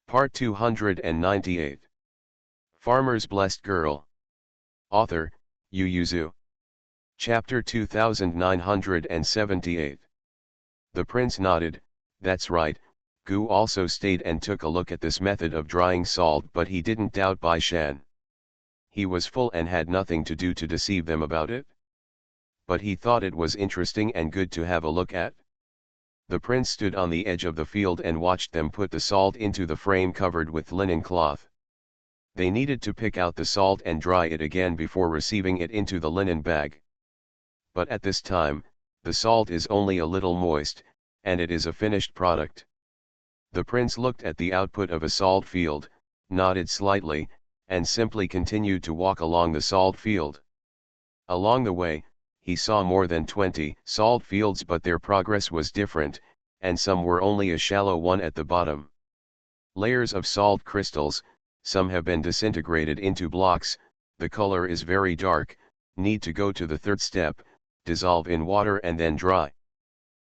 Part 298. Farmer's Blessed Girl. Author, Yu Yuzu. Chapter 2978. The prince nodded. That's right. Gu also stayed and took a look at this method of drying salt, but he didn't doubt Bai Shan. He was full and had nothing to do to deceive them about it. But he thought it was interesting and good to have a look at. The prince stood on the edge of the field and watched them put the salt into the frame covered with linen cloth. They needed to pick out the salt and dry it again before receiving it into the linen bag. But at this time, the salt is only a little moist, and it is a finished product. The prince looked at the output of a salt field, nodded slightly, and simply continued to walk along the salt field. Along the way, he saw more than 20 salt fields, but their progress was different, and some were only a shallow one at the bottom. Layers of salt crystals, some have been disintegrated into blocks, the color is very dark, need to go to the third step, dissolve in water and then dry.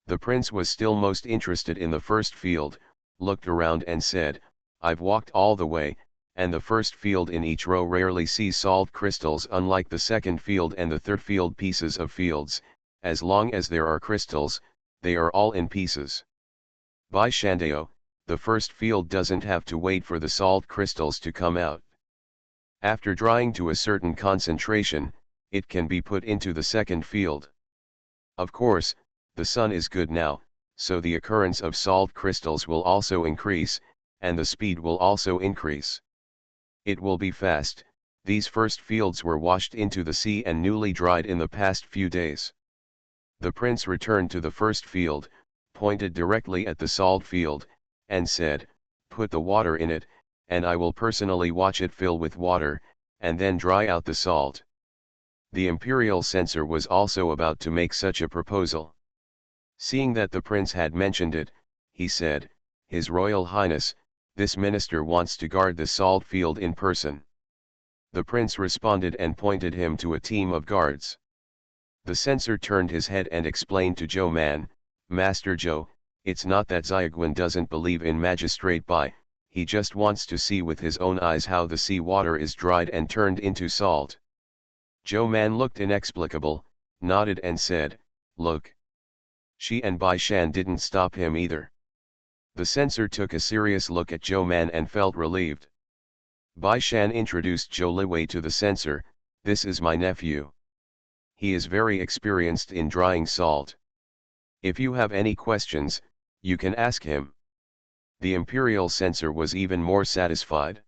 The prince was still most interested in the first field, looked around and said, I've walked all the way, and the first field in each row rarely sees salt crystals, unlike the second field and the third field. Pieces of fields, as long as there are crystals, they are all in pieces. By Shandao, the first field doesn't have to wait for the salt crystals to come out. After drying to a certain concentration, it can be put into the second field. Of course, the sun is good now, so the occurrence of salt crystals will also increase, and the speed will also increase. It will be fast. These first fields were washed into the sea and newly dried in the past few days. The prince returned to the first field, pointed directly at the salt field, and said, put the water in it, and I will personally watch it fill with water, and then dry out the salt. The imperial censor was also about to make such a proposal. Seeing that the prince had mentioned it, he said, His Royal Highness, this minister wants to guard the salt field in person. The prince responded and pointed him to a team of guards. The censor turned his head and explained to Zhou Man, Master Zhou, it's not that Xiaoguan doesn't believe in Magistrate Bai, he just wants to see with his own eyes how the sea water is dried and turned into salt. Zhou Man looked inexplicable, nodded and said, look. She and Bai Shan didn't stop him either. The censor took a serious look at Zhou Man and felt relieved. Bai Shan introduced Zhou Liwei to the censor, this is my nephew. He is very experienced in drying salt. If you have any questions, you can ask him. The imperial censor was even more satisfied.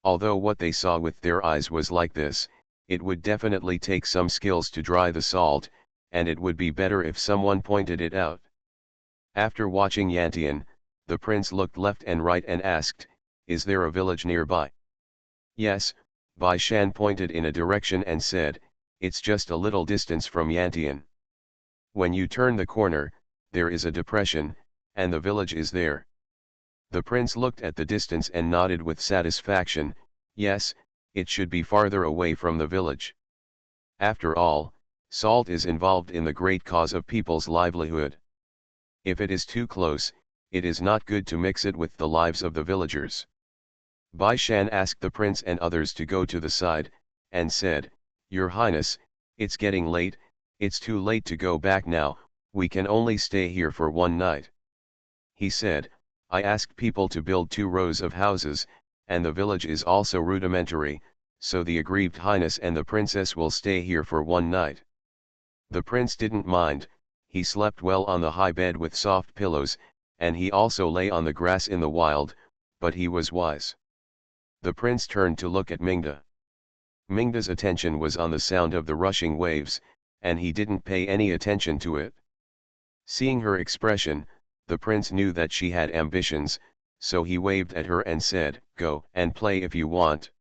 Although what they saw with their eyes was like this, it would definitely take some skills to dry the salt, and it would be better if someone pointed it out. After watching Yantian, the prince looked left and right and asked, is there a village nearby? Yes, Bai Shan pointed in a direction and said, it's just a little distance from Yantian. When you turn the corner, there is a depression, and the village is there. The prince looked at the distance and nodded with satisfaction, yes, it should be farther away from the village. After all, salt is involved in the great cause of people's livelihood. If it is too close, it is not good to mix it with the lives of the villagers. Bai Shan asked the prince and others to go to the side, and said, Your Highness, it's getting late, it's too late to go back now, we can only stay here for one night. He said, I asked people to build 2 rows of houses, and the village is also rudimentary, so the aggrieved highness and the princess will stay here for one night. The prince didn't mind, he slept well on the high bed with soft pillows, and he also lay on the grass in the wild, but he was wise. The prince turned to look at Mingda. Mingda's attention was on the sound of the rushing waves, and he didn't pay any attention to it. Seeing her expression, the prince knew that she had ambitions, so he waved at her and said, Go and play if you want.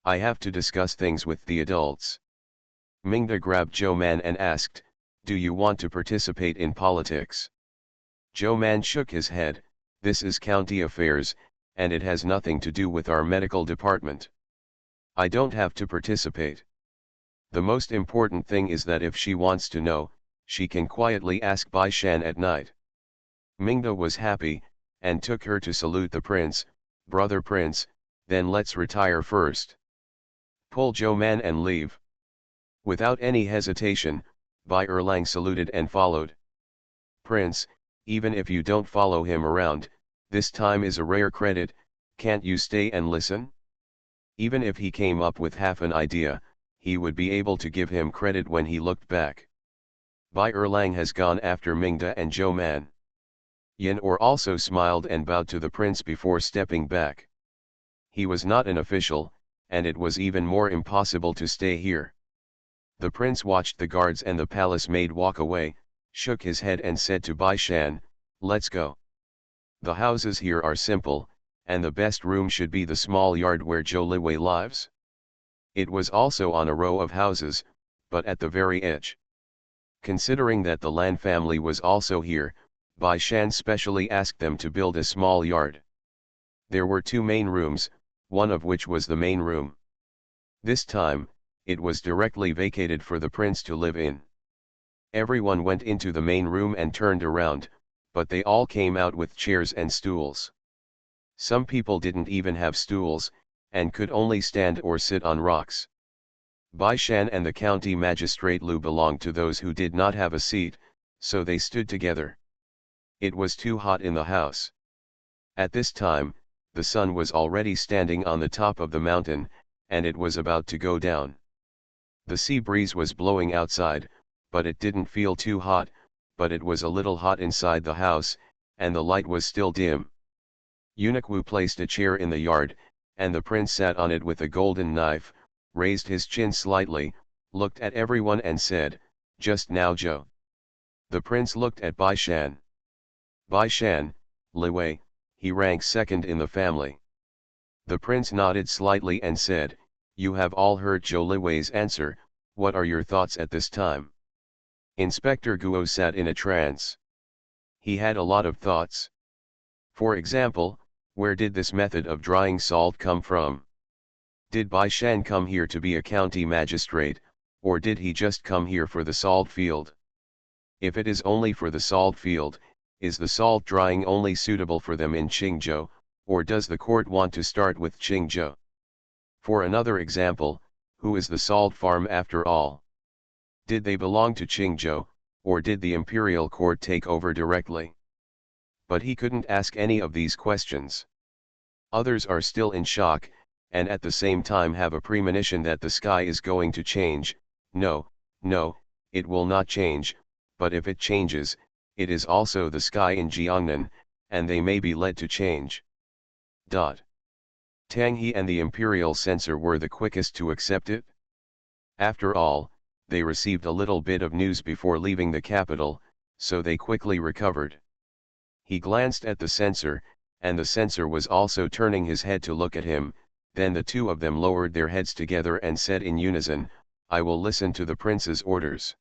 I have to discuss things with the adults. Mingda grabbed Zhou Man and asked, Do you want to participate in politics? Zhou Man shook his head, this is county affairs, and it has nothing to do with our medical department. I don't have to participate. The most important thing is that if she wants to know, she can quietly ask Bai Shan at night. Mingda was happy, and took her to salute the prince, Brother Prince, then let's retire first. Pull Zhou Man and leave. Without any hesitation, Bai Erlang saluted and followed. Prince, even if you don't follow him around, this time is a rare credit, can't you stay and listen? Even if he came up with half an idea, he would be able to give him credit when he looked back. Bai Erlang has gone after Mingda and Zhou Man. Yin Or also smiled and bowed to the prince before stepping back. He was not an official, and it was even more impossible to stay here. The prince watched the guards and the palace maid walk away, shook his head and said to Bai Shan, "Let's go. The houses here are simple, and the best room should be the small yard where Zhou Liwei lives." It was also on a row of houses, but at the very edge. Considering that the Lan family was also here, Bai Shan specially asked them to build a small yard. There were two main rooms, one of which was the main room. This time, it was directly vacated for the prince to live in. Everyone went into the main room and turned around, but they all came out with chairs and stools. Some people didn't even have stools, and could only stand or sit on rocks. Bai Shan and the county magistrate Lu belonged to those who did not have a seat, so they stood together. It was too hot in the house. At this time, the sun was already standing on the top of the mountain, and it was about to go down. The sea breeze was blowing outside, but it didn't feel too hot, but it was a little hot inside the house, and the light was still dim. Eunuch Wu placed a chair in the yard, and the prince sat on it with a golden knife, raised his chin slightly, looked at everyone and said, "Just now Zhou." The prince looked at Bai Shan. Bai Shan, Liwei, he ranks second in the family. The prince nodded slightly and said, "You have all heard Zhou Liwei's answer, what are your thoughts at this time?" Inspector Guo sat in a trance. He had a lot of thoughts. For example, where did this method of drying salt come from? Did Bai Shan come here to be a county magistrate, or did he just come here for the salt field? If it is only for the salt field, is the salt drying only suitable for them in Qingzhou, or does the court want to start with Qingzhou? For another example, who is the salt farm after all? Did they belong to Qingzhou, or did the imperial court take over directly? But he couldn't ask any of these questions. Others are still in shock, and at the same time have a premonition that the sky is going to change. No, it will not change, but if it changes, it is also the sky in Jiangnan, and they may be led to change. Tang He and the imperial censor were the quickest to accept it. After all, they received a little bit of news before leaving the capital, so they quickly recovered. He glanced at the censor, and the censor was also turning his head to look at him. Then the two of them lowered their heads together and said in unison, "I will listen to the prince's orders."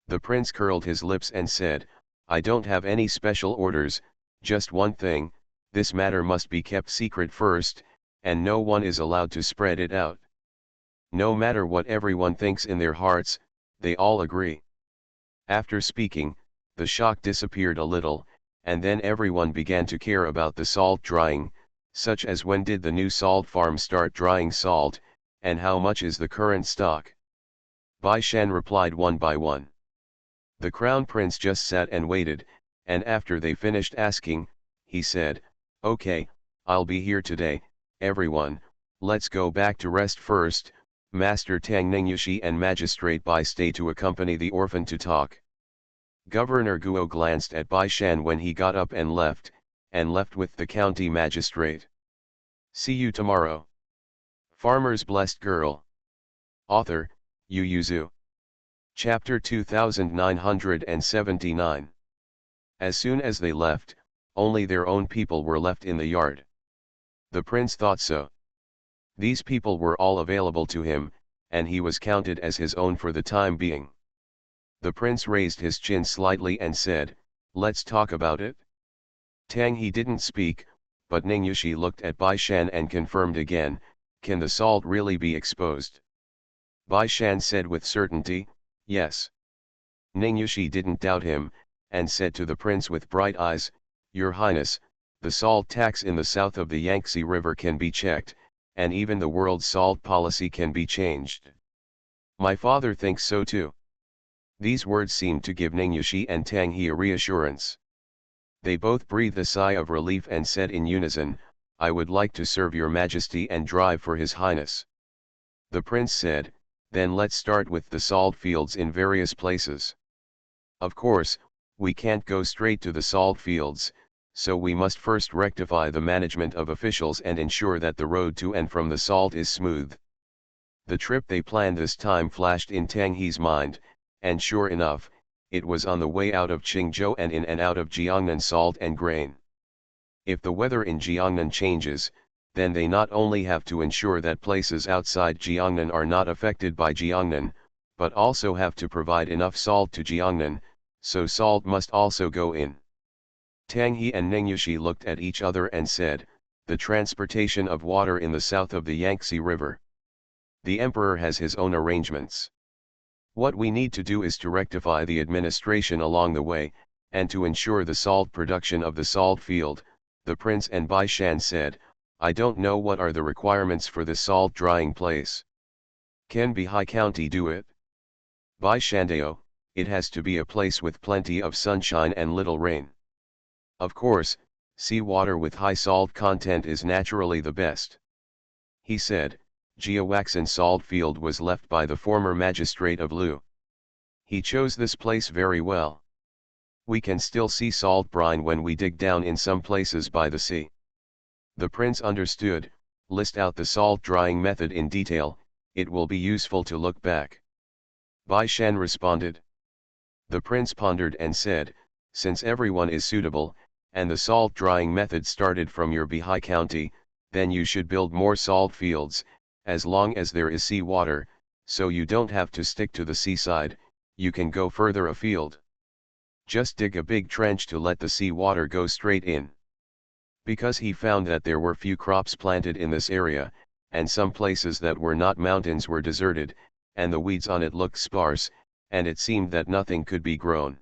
The prince curled his lips and said, "I don't have any special orders, just one thing, this matter must be kept secret first, and no one is allowed to spread it out." No matter what everyone thinks in their hearts, they all agree. After speaking, the shock disappeared a little, and then everyone began to care about the salt drying, such as when did the new salt farm start drying salt, and how much is the current stock. Bai Shan replied one by one. The crown prince just sat and waited, and after they finished asking, he said, "Okay, I'll be here today, everyone, let's go back to rest first. Master Tang Ningyushi and Magistrate Bai stay to accompany the orphan to talk." Governor Guo glanced at Bai Shan when he got up and left with the county magistrate. See you tomorrow. Farmer's Blessed Girl. Author, Yu Yuzu. Chapter 2979. As soon as they left, only their own people were left in the yard. The prince thought so. These people were all available to him, and he was counted as his own for the time being. The prince raised his chin slightly and said, "Let's talk about it." Tang He didn't speak, but Ningyushi looked at Bai Shan and confirmed again, "Can the salt really be exposed?" Bai Shan said with certainty, "Yes." Ningyushi didn't doubt him, and said to the prince with bright eyes, "Your Highness, The salt tax in the south of the Yangtze River can be checked, and even the world's salt policy can be changed. My father thinks so too. These words seemed to give Ningxi and Tang He a reassurance. They both breathed a sigh of relief and said in unison, "I would like to serve your majesty and drive for his highness." The prince said, "Then let's start with the salt fields in various places. Of course, we can't go straight to the salt fields, so we must first rectify the management of officials and ensure that the road to and from the salt is smooth." The trip they planned this time flashed in Tang He's mind, and sure enough, it was on the way out of Qingzhou and in and out of Jiangnan salt and grain. If the weather in Jiangnan changes, then they not only have to ensure that places outside Jiangnan are not affected by Jiangnan, but also have to provide enough salt to Jiangnan, so salt must also go in. Tang He and Ningxi looked at each other and said, "The transportation of water in the south of the Yangtze River. The emperor has his own arrangements. What we need to do is to rectify the administration along the way, and to ensure the salt production of the salt field." The prince and Bai Shan said, "I don't know what are the requirements for the salt drying place. Can Bihai County do it?" Bai Shandao, "It has to be a place with plenty of sunshine and little rain. Of course, seawater with high salt content is naturally the best." He said, "Jiawaxan salt field was left by the former magistrate of Lu. He chose this place very well. We can still see salt brine when we dig down in some places by the sea." The prince understood. "List out the salt drying method in detail, it will be useful to look back." Bai Shan responded. The prince pondered and said, "Since everyone is suitable, and the salt drying method started from your Bihai County, then you should build more salt fields, as long as there is sea water, so you don't have to stick to the seaside, you can go further afield. Just dig a big trench to let the sea water go straight in." Because he found that there were few crops planted in this area, and some places that were not mountains were deserted, and the weeds on it looked sparse, and it seemed that nothing could be grown.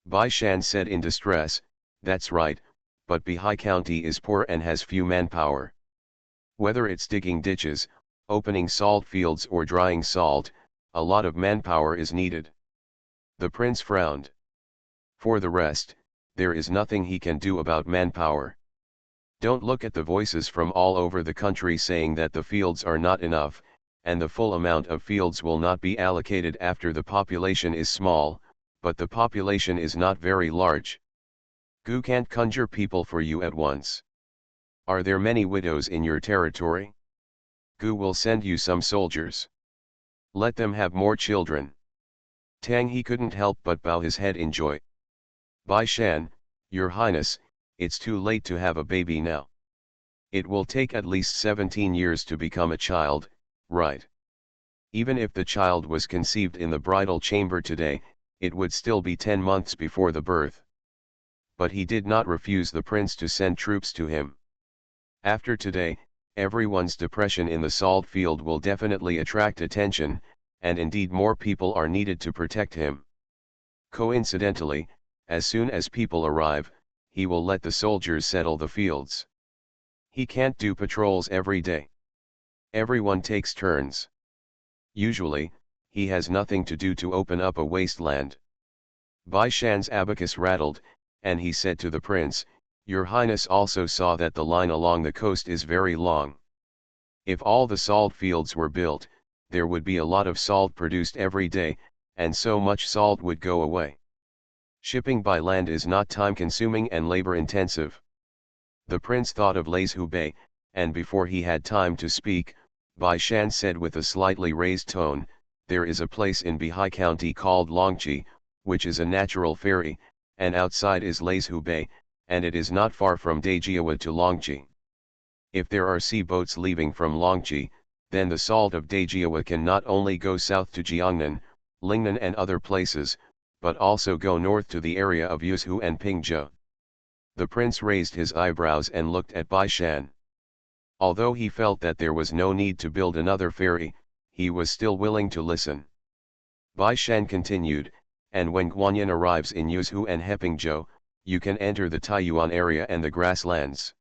Bai Shan said in distress, "That's right, but Bihai County is poor and has few manpower. Whether it's digging ditches, opening salt fields or drying salt, a lot of manpower is needed." The prince frowned. For the rest, there is nothing he can do about manpower. Don't look at the voices from all over the country saying that the fields are not enough, and the full amount of fields will not be allocated after the population is small, but the population is not very large. Gu can't conjure people for you at once. Are there many widows in your territory? Gu will send you some soldiers. Let them have more children." Tang He couldn't help but bow his head in joy. "Bai Shan, Your Highness, it's too late to have a baby now. It will take at least 17 years to become a child, right? Even if the child was conceived in the bridal chamber today, it would still be 10 months before the birth." But he did not refuse the prince to send troops to him. After today, everyone's depression in the salt field will definitely attract attention, and indeed more people are needed to protect him. Coincidentally, as soon as people arrive, he will let the soldiers settle the fields. He can't do patrols every day. Everyone takes turns. Usually, he has nothing to do to open up a wasteland. Bai Shan's abacus rattled, and he said to the prince, "Your Highness also saw that the line along the coast is very long. If all the salt fields were built, there would be a lot of salt produced every day, and so much salt would go away. Shipping by land is not time-consuming and labor-intensive." The prince thought of Lais Hubei, and before he had time to speak, Bai Shan said with a slightly raised tone, "There is a place in Bihai County called Longqi, which is a natural ferry, and outside is Lais Hubei, and it is not far from Dajiawa to Longqi. If there are sea boats leaving from Longqi, then the salt of Dajiawa can not only go south to Jiangnan, Lingnan and other places, but also go north to the area of Yuzhou and Pingzhou." The prince raised his eyebrows and looked at Bai Shan. Although he felt that there was no need to build another ferry, he was still willing to listen. Bai Shan continued, "And when Guanyin arrives in Yuzhou and Hepingzhou, you can enter the Taiyuan area and the grasslands.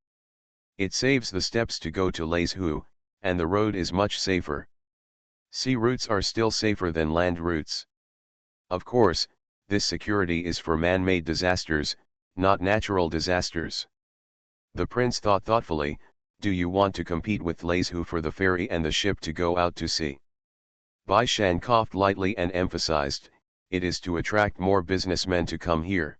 It saves the steps to go to Leizhu, and the road is much safer. Sea routes are still safer than land routes. Of course, this security is for man-made disasters, not natural disasters. The prince thought thoughtfully, do you want to compete with Leizhu for the ferry and the ship to go out to sea? Bai Shan coughed lightly and emphasized, it is to attract more businessmen to come here.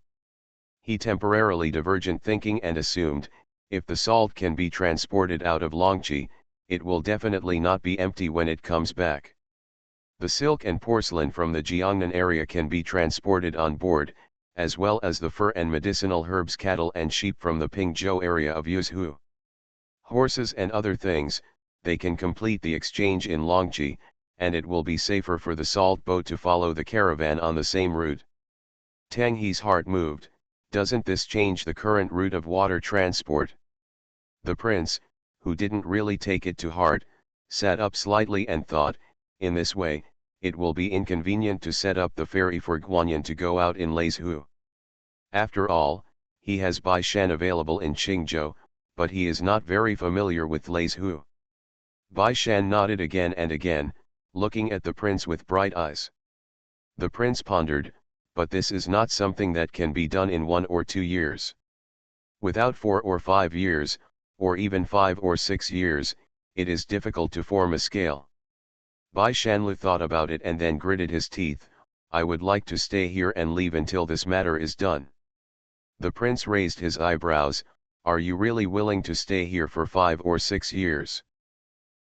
He temporarily divergent thinking and assumed, if the salt can be transported out of Longqi, it will definitely not be empty when it comes back. The silk and porcelain from the Jiangnan area can be transported on board, as well as the fur and medicinal herbs, cattle and sheep from the Pingzhou area of Yuzhu. Horses and other things, they can complete the exchange in Longqi, and it will be safer for the salt boat to follow the caravan on the same route. Tang He's heart moved, doesn't this change the current route of water transport? The prince, who didn't really take it to heart, sat up slightly and thought, in this way, it will be inconvenient to set up the ferry for Guanyin to go out in Leizhu. After all, he has Bai Shan available in Qingzhou, but he is not very familiar with Leizhu. Bai Shan nodded again and again, looking at the prince with bright eyes. The prince pondered, but this is not something that can be done in 1 or 2 years. Without 4 or 5 years, or even 5 or 6 years, it is difficult to form a scale. Bai Shanlu thought about it and then gritted his teeth, I would like to stay here and leave until this matter is done. The prince raised his eyebrows, are you really willing to stay here for 5 or 6 years?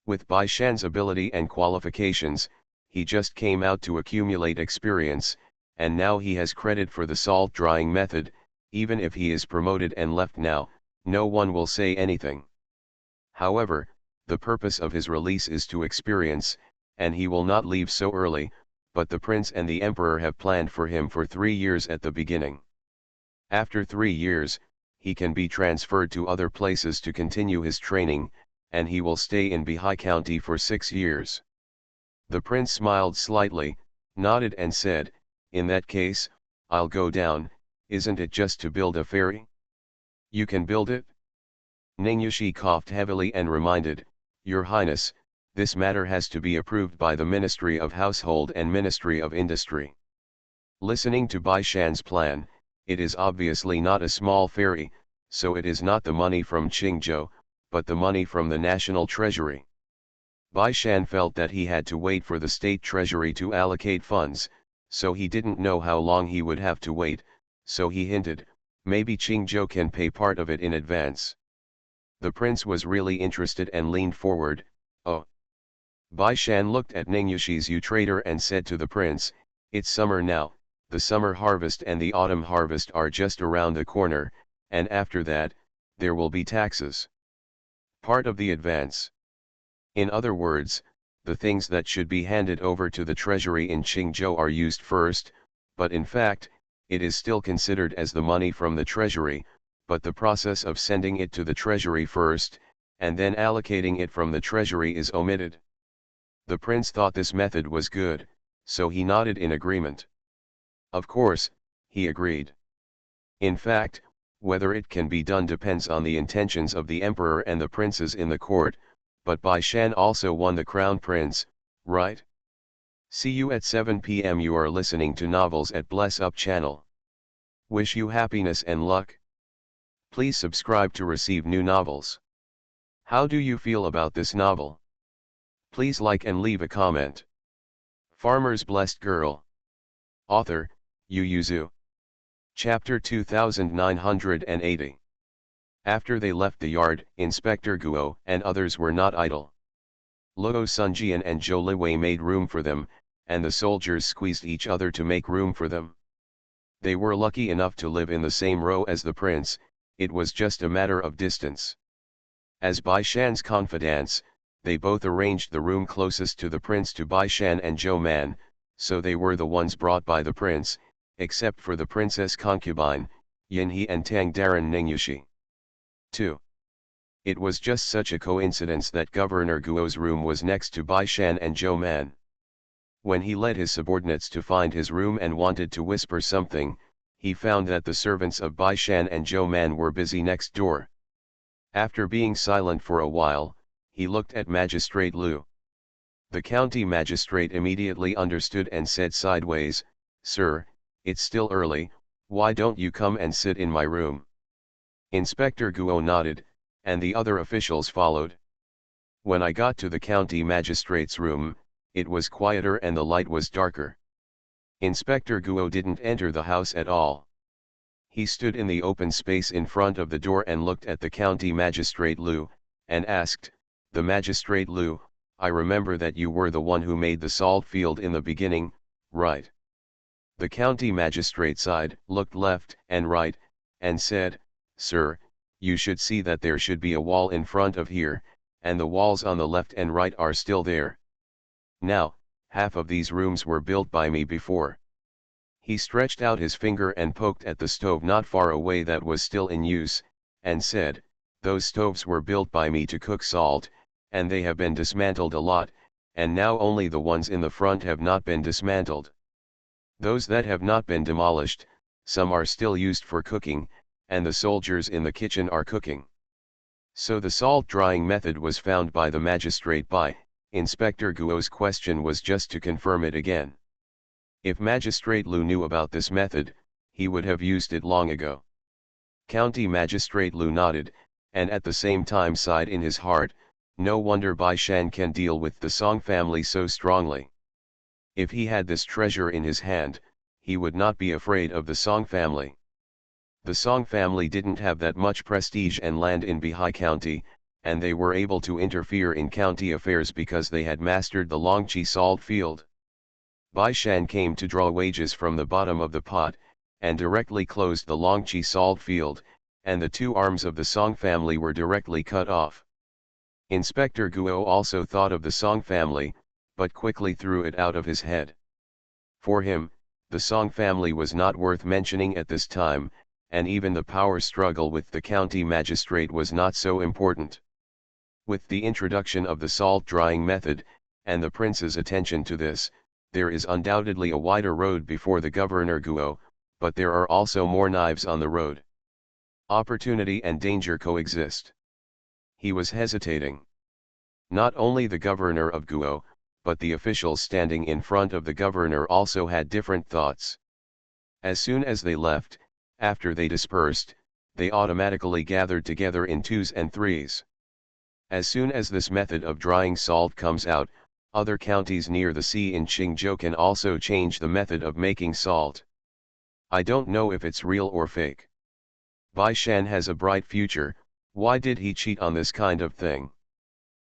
With Bai Shan's ability and qualifications, he just came out to accumulate experience, and now he has credit for the salt drying method. Even if he is promoted and left now, no one will say anything. However, the purpose of his release is to experience, and he will not leave so early, but the prince and the emperor have planned for him for 3 years at the beginning. After 3 years, he can be transferred to other places to continue his training, and he will stay in Bihai County for 6 years. The prince smiled slightly, nodded and said, in that case, I'll go down. Isn't it just to build a ferry? You can build it? Ningyushi coughed heavily and reminded, Your Highness, this matter has to be approved by the Ministry of Household and Ministry of Industry. Listening to Bai Shan's plan, it is obviously not a small ferry, so it is not the money from Qingzhou, but the money from the national treasury. Bai Shan felt that he had to wait for the state treasury to allocate funds, so he didn't know how long he would have to wait, so he hinted, maybe Qingzhou can pay part of it in advance. The prince was really interested and leaned forward, oh. Bai Shan looked at Ningyushi's trader and said to the prince, it's summer now, the summer harvest and the autumn harvest are just around the corner, and after that, there will be taxes. Part of the advance. In other words, the things that should be handed over to the treasury in Qingzhou are used first, but in fact, it is still considered as the money from the treasury, but the process of sending it to the treasury first, and then allocating it from the treasury is omitted. The prince thought this method was good, so he nodded in agreement. Of course, he agreed. In fact, whether it can be done depends on the intentions of the emperor and the princes in the court, but Bai Shan also won the crown prince, right? See you at 7 p.m. You are listening to Novels at Bless Up channel. Wish you happiness and luck. Please subscribe to receive new novels. How do you feel about this novel? Please like and leave a comment. Farmer's Blessed Girl. Author, Yu Yuzu. Chapter 2980. After they left the yard, Inspector Guo and others were not idle. Luo Sunjian and Zhou Liwei made room for them, and the soldiers squeezed each other to make room for them. They were lucky enough to live in the same row as the prince, it was just a matter of distance. As Bai Shan's confidants, they both arranged the room closest to the prince to Bai Shan and Zhou Man, so they were the ones brought by the prince, except for the princess concubine, Yinhe and Tang Daran Ningyushi. 2. It was just such a coincidence that Governor Guo's room was next to Bai Shan and Zhou Man. When he led his subordinates to find his room and wanted to whisper something, he found that the servants of Bai Shan and Zhou Man were busy next door. After being silent for a while, he looked at Magistrate Liu. The county magistrate immediately understood and said sideways, "Sir, it's still early, why don't you come and sit in my room?" Inspector Guo nodded, and the other officials followed. When I got to the county magistrate's room, it was quieter and the light was darker. Inspector Guo didn't enter the house at all. He stood in the open space in front of the door and looked at the county magistrate Liu, and asked, "The magistrate Liu, I remember that you were the one who made the salt field in the beginning, right?" The county magistrate sighed, looked left and right, and said, "Sir, you should see that there should be a wall in front of here, and the walls on the left and right are still there. Now, half of these rooms were built by me before." He stretched out his finger and poked at the stove not far away that was still in use, and said, "Those stoves were built by me to cook salt, and they have been dismantled a lot, and now only the ones in the front have not been dismantled. Those that have not been demolished, some are still used for cooking, and the soldiers in the kitchen are cooking." So the salt drying method was found by the magistrate. By Inspector Guo's question was just to confirm it again. If Magistrate Liu knew about this method, he would have used it long ago. County Magistrate Liu nodded, and at the same time sighed in his heart, no wonder Bai Shan can deal with the Song family so strongly. If he had this treasure in his hand, he would not be afraid of the Song family. The Song family didn't have that much prestige and land in Bihai County, and they were able to interfere in county affairs because they had mastered the Longqi salt field. Bai Shan came to draw wages from the bottom of the pot, and directly closed the Longqi salt field, and the two arms of the Song family were directly cut off. Inspector Guo also thought of the Song family, but quickly threw it out of his head. For him, the Song family was not worth mentioning at this time, and even the power struggle with the county magistrate was not so important. With the introduction of the salt drying method, and the prince's attention to this, there is undoubtedly a wider road before the Governor Guo, but there are also more knives on the road. Opportunity and danger coexist. He was hesitating. Not only the governor of Guo, but the officials standing in front of the governor also had different thoughts. As soon as they left, after they dispersed, they automatically gathered together in twos and threes. As soon as this method of drying salt comes out, other counties near the sea in Qingzhou can also change the method of making salt. I don't know if it's real or fake. Bai Shan has a bright future, why did he cheat on this kind of thing?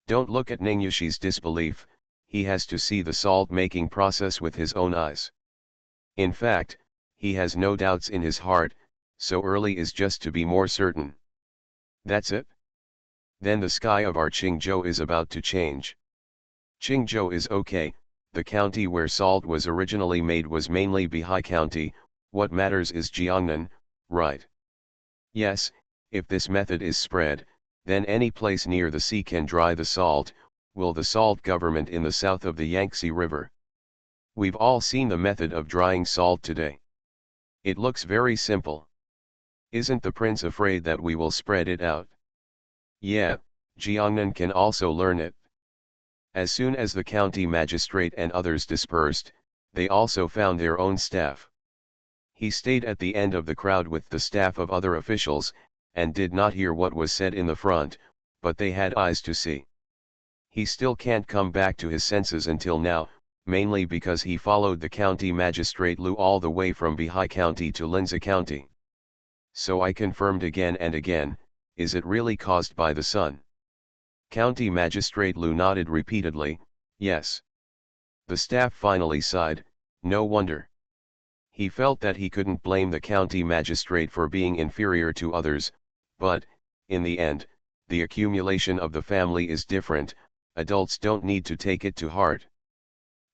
Don't look at Ning Yushi's disbelief, he has to see the salt making process with his own eyes. In fact, he has no doubts in his heart, so early is just to be more certain. That's it? Then the sky of our Qingzhou is about to change. Qingzhou is okay, the county where salt was originally made was mainly Bihai County, what matters is Jiangnan, right? Yes, if this method is spread, then any place near the sea can dry the salt, will the salt government in the south of the Yangtze River. We've all seen the method of drying salt today. It looks very simple. Isn't the prince afraid that we will spread it out? Yeah, Jiangnan can also learn it. As soon as the county magistrate and others dispersed, they also found their own staff. He stayed at the end of the crowd with the staff of other officials, and did not hear what was said in the front, but they had eyes to see. He still can't come back to his senses until now, mainly because he followed the county magistrate Liu all the way from Bihai County to Linzi County. So I confirmed again and again, is it really caused by the sun? County Magistrate Liu nodded repeatedly, yes. The staff finally sighed, no wonder. He felt that he couldn't blame the county magistrate for being inferior to others, but, in the end, the accumulation of the family is different, adults don't need to take it to heart.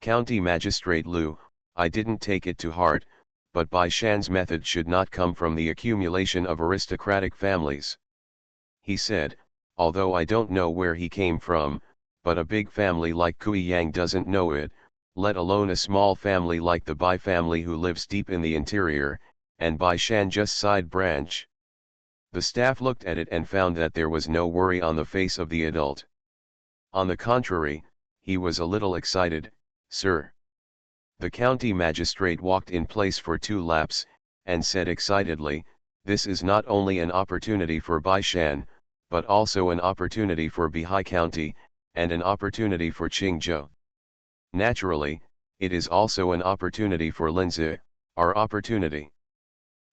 County Magistrate Liu, I didn't take it to heart, but Bai Shan's method should not come from the accumulation of aristocratic families. He said, although I don't know where he came from, but a big family like Kui Yang doesn't know it, let alone a small family like the Bai family who lives deep in the interior, and Bai Shan just side branch. The staff looked at it and found that there was no worry on the face of the adult. On the contrary, he was a little excited. "Sir." The county magistrate walked in place for 2 laps, and said excitedly, "This is not only an opportunity for Bai Shan, but also an opportunity for Bihai County, and an opportunity for Qingzhou. Naturally, it is also an opportunity for Linzi, our opportunity."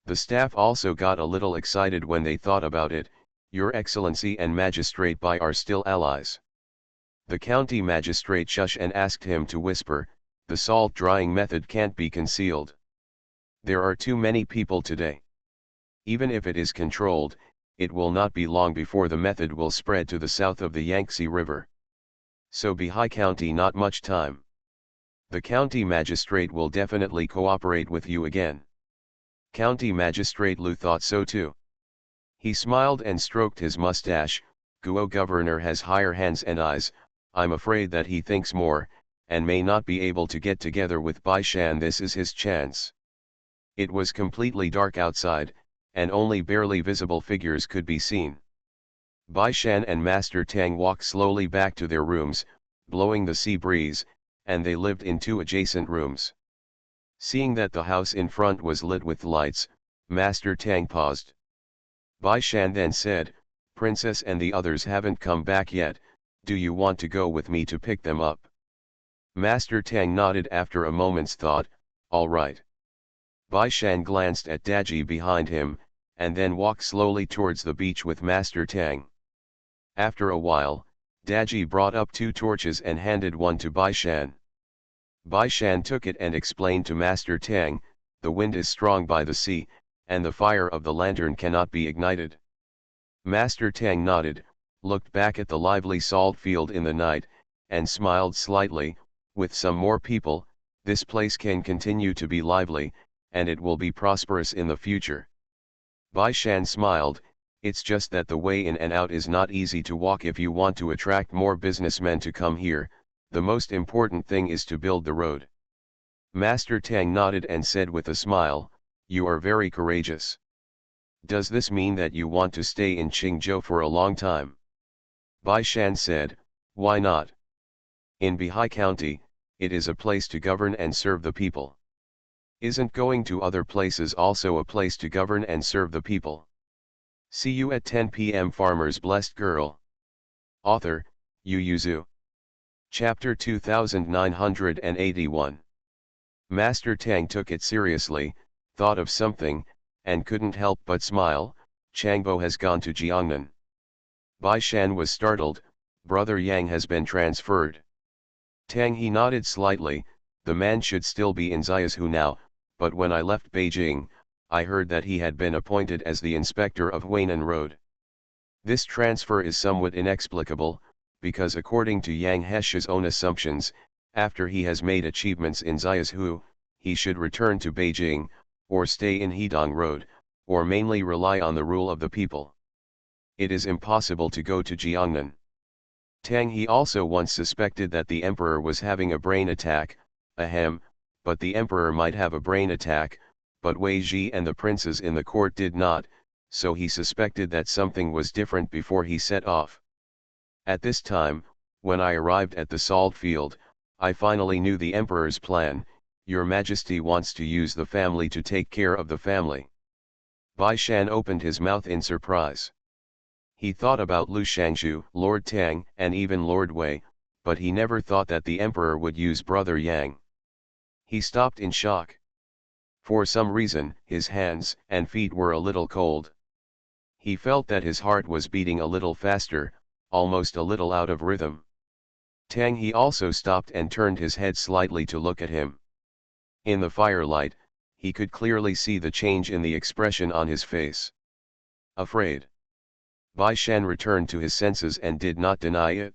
The staff also got a little excited when they thought about it. "Your Excellency and Magistrate Bai are still allies." The county magistrate shushed and asked him to whisper, "The salt drying method can't be concealed. There are too many people today. Even if it is controlled, it will not be long before the method will spread to the south of the Yangtze River. So Bihai County not much time. The county magistrate will definitely cooperate with you again." County Magistrate Lu thought so too. He smiled and stroked his mustache. "Guo governor has higher hands and eyes. I'm afraid that he thinks more, and may not be able to get together with Bai Shan. This is his chance." It was completely dark outside, and only barely visible figures could be seen. Bai Shan and Master Tang walked slowly back to their rooms, blowing the sea breeze, and they lived in 2 adjacent rooms. Seeing that the house in front was lit with lights, Master Tang paused. Bai Shan then said, "Princess and the others haven't come back yet. Do you want to go with me to pick them up?" Master Tang nodded after a moment's thought. "All right." Bai Shan glanced at Daji behind him, and then walked slowly towards the beach with Master Tang. After a while, Daji brought up 2 torches and handed one to Bai Shan. Bai Shan took it and explained to Master Tang, "The wind is strong by the sea, and the fire of the lantern cannot be ignited." Master Tang nodded, looked back at the lively salt field in the night, and smiled slightly. "With some more people, this place can continue to be lively, and it will be prosperous in the future." Bai Shan smiled, "It's just that the way in and out is not easy to walk. If you want to attract more businessmen to come here, the most important thing is to build the road." Master Tang nodded and said with a smile, "You are very courageous. Does this mean that you want to stay in Qingzhou for a long time?" Bai Shan said, "Why not? In Bihai County, it is a place to govern and serve the people. Isn't going to other places also a place to govern and serve the people?" See you at 10 p.m. Farmer's Blessed Girl. Author, Yu Yuzu. Chapter 2981. Master Tang took it seriously, thought of something, and couldn't help but smile. "Changbo has gone to Jiangnan." Bai Shan was startled. "Brother Yang has been transferred." Tang he nodded slightly. "The man should still be in Ziyazhu now, but when I left Beijing, I heard that he had been appointed as the inspector of Huainan Road. This transfer is somewhat inexplicable, because according to Yang Hesh's own assumptions, after he has made achievements in Ziyazhu, he should return to Beijing, or stay in Hedong Road, or mainly rely on the rule of the people. It is impossible to go to Jiangnan." Tang he also once suspected that the emperor was having a brain attack. Ahem, but the emperor might have a brain attack, but Wei Ji and the princes in the court did not, so he suspected that something was different before he set off. At this time, when I arrived at the salt field, I finally knew the emperor's plan. Your Majesty wants to use the family to take care of the family. Bai Shan opened his mouth in surprise. He thought about Lu Shangzhu, Lord Tang, and even Lord Wei, but he never thought that the emperor would use Brother Yang. He stopped in shock. For some reason, his hands and feet were a little cold. He felt that his heart was beating a little faster, almost a little out of rhythm. Tang he also stopped and turned his head slightly to look at him. In the firelight, he could clearly see the change in the expression on his face. Afraid. Bai Shan returned to his senses and did not deny it.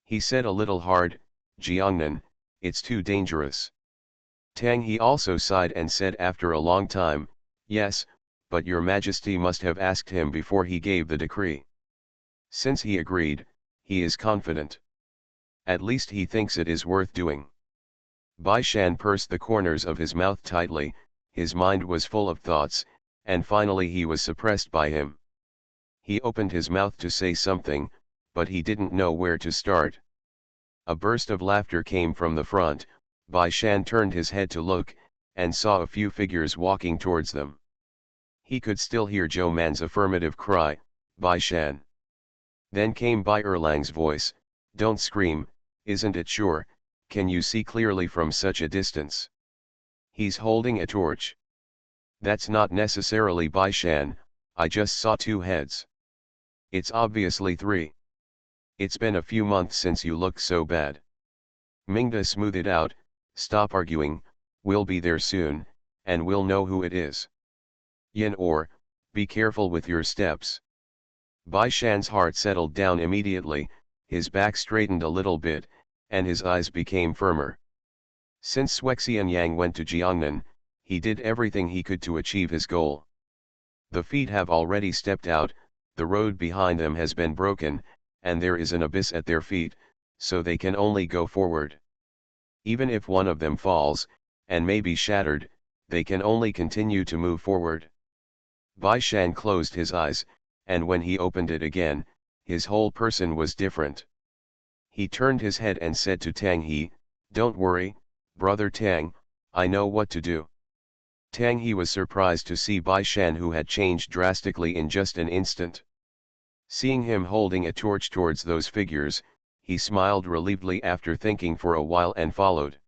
He said a little hard, "Jiangnan, it's too dangerous." Tang he also sighed and said after a long time, "Yes, but your Majesty must have asked him before he gave the decree. Since he agreed, he is confident. At least he thinks it is worth doing." Bai Shan pursed the corners of his mouth tightly. his mind was full of thoughts, and finally he was suppressed by him. He opened his mouth to say something, but he didn't know where to start. A burst of laughter came from the front. Bai Shan turned his head to look, and saw a few figures walking towards them. He could still hear Zhou Man's affirmative cry, "Bai Shan." Then came Bai Erlang's voice, "Don't scream, isn't it sure, can you see clearly from such a distance? He's holding a torch." "That's not necessarily Bai Shan, I just saw two heads." "It's obviously three. It's been a few months since you looked so bad." Mingda smoothed out, "Stop arguing, we'll be there soon, and we'll know who it is. Yin or, be careful with your steps." Bai Shan's heart settled down immediately, his back straightened a little bit, and his eyes became firmer. Since Shuexian Yang went to Jiangnan, he did everything he could to achieve his goal. The feet have already stepped out, the road behind them has been broken, and there is an abyss at their feet, so they can only go forward. Even if one of them falls, and may be shattered, they can only continue to move forward. Bai Shan closed his eyes, and when he opened it again, his whole person was different. He turned his head and said to Tang He, "Don't worry, brother Tang, I know what to do." Tang He was surprised to see Bai Shan, who had changed drastically in just an instant. Seeing him holding a torch towards those figures, he smiled relievedly after thinking for a while and followed.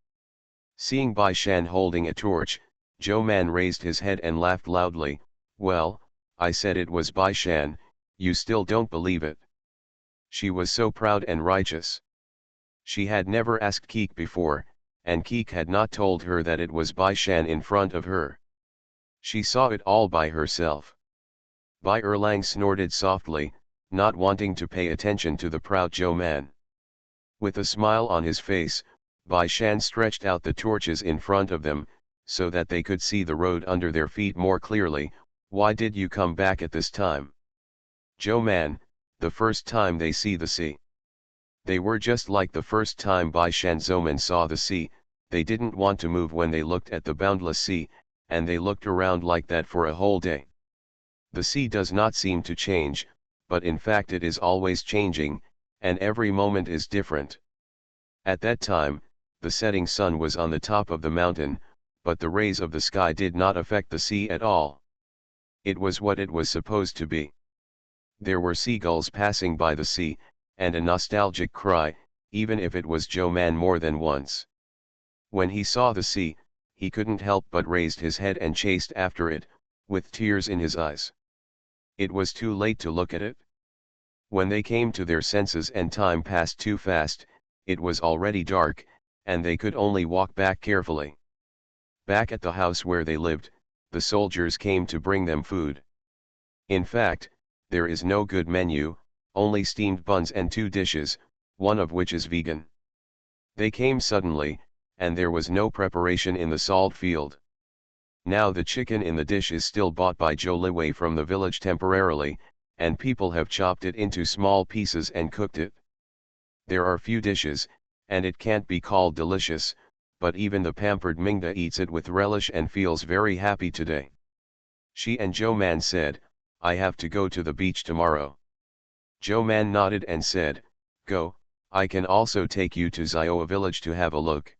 Seeing Bai Shan holding a torch, Zhou Man raised his head and laughed loudly, "Well, I said it was Bai Shan, you still don't believe it." She was so proud and righteous. She had never asked Keek before, and Keek had not told her that it was Bai Shan in front of her. She saw it all by herself. Bai Erlang snorted softly, not wanting to pay attention to the proud Zhou Man. With a smile on his face, Bai Shan stretched out the torches in front of them, so that they could see the road under their feet more clearly. "Why did you come back at this time?" "Zhou Man, the first time they see the sea." They were just like the first time Bai Shan Zouman saw the sea. They didn't want to move when they looked at the boundless sea, and they looked around like that for a whole day. The sea does not seem to change, but in fact it is always changing, and every moment is different. At that time, the setting sun was on the top of the mountain, but the rays of the sky did not affect the sea at all. It was what it was supposed to be. There were seagulls passing by the sea, and a nostalgic cry, even if it was Zhou Man more than once. When he saw the sea, he couldn't help but raised his head and chased after it, with tears in his eyes. It was too late to look at it. When they came to their senses and time passed too fast, it was already dark, and they could only walk back carefully. Back at the house where they lived, the soldiers came to bring them food. In fact, there is no good menu, only steamed buns and two dishes, one of which is vegan. They came suddenly, and there was no preparation in the salt field. Now the chicken in the dish is still bought by Zhou Liwei from the village temporarily, and people have chopped it into small pieces and cooked it. There are few dishes, and it can't be called delicious, but even the pampered Mingda eats it with relish and feels very happy today. She and Zhou Man said, "I have to go to the beach tomorrow." Zhou Man nodded and said, "Go, I can also take you to Zioa village to have a look.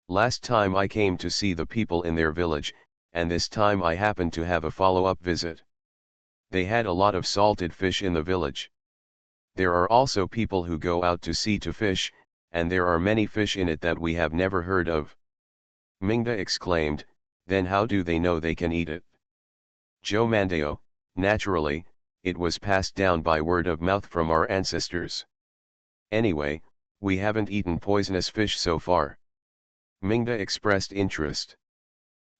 Last time I came to see the people in their village, and this time I happened to have a follow-up visit. They had a lot of salted fish in the village. There are also people who go out to sea to fish, and there are many fish in it that we have never heard of." Mingda exclaimed, "Then how do they know they can eat it?" Zhou Mandao, "Naturally, it was passed down by word of mouth from our ancestors. Anyway, we haven't eaten poisonous fish so far." Mingda expressed interest.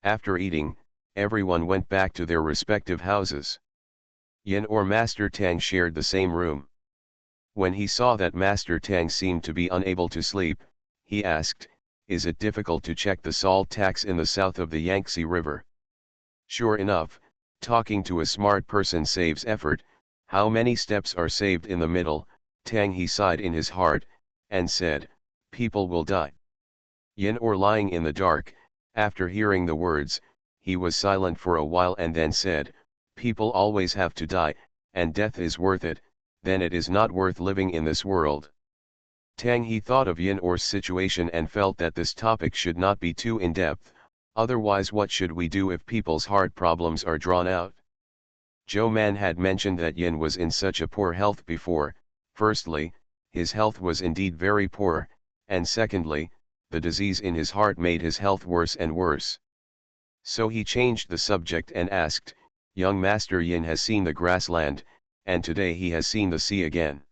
After eating, everyone went back to their respective houses. Yin or Master Tang shared the same room. When he saw that Master Tang seemed to be unable to sleep, he asked, "Is it difficult to check the salt tax in the south of the Yangtze River?" Sure enough, talking to a smart person saves effort. How many steps are saved in the middle? Tang He sighed in his heart, and said, "People will die." Yin or lying in the dark, after hearing the words, He was silent for a while and then said, "People always have to die, and death is worth it, then it is not worth living in this world." Tang He thought of Yin Or's situation and felt that this topic should not be too in-depth, otherwise what should we do if people's heart problems are drawn out? Zhou Man had mentioned that Yin was in such a poor health before. Firstly, his health was indeed very poor, and secondly, the disease in his heart made his health worse and worse. So he changed the subject and asked, "Young Master Yin has seen the grassland, and today he has seen the sea again.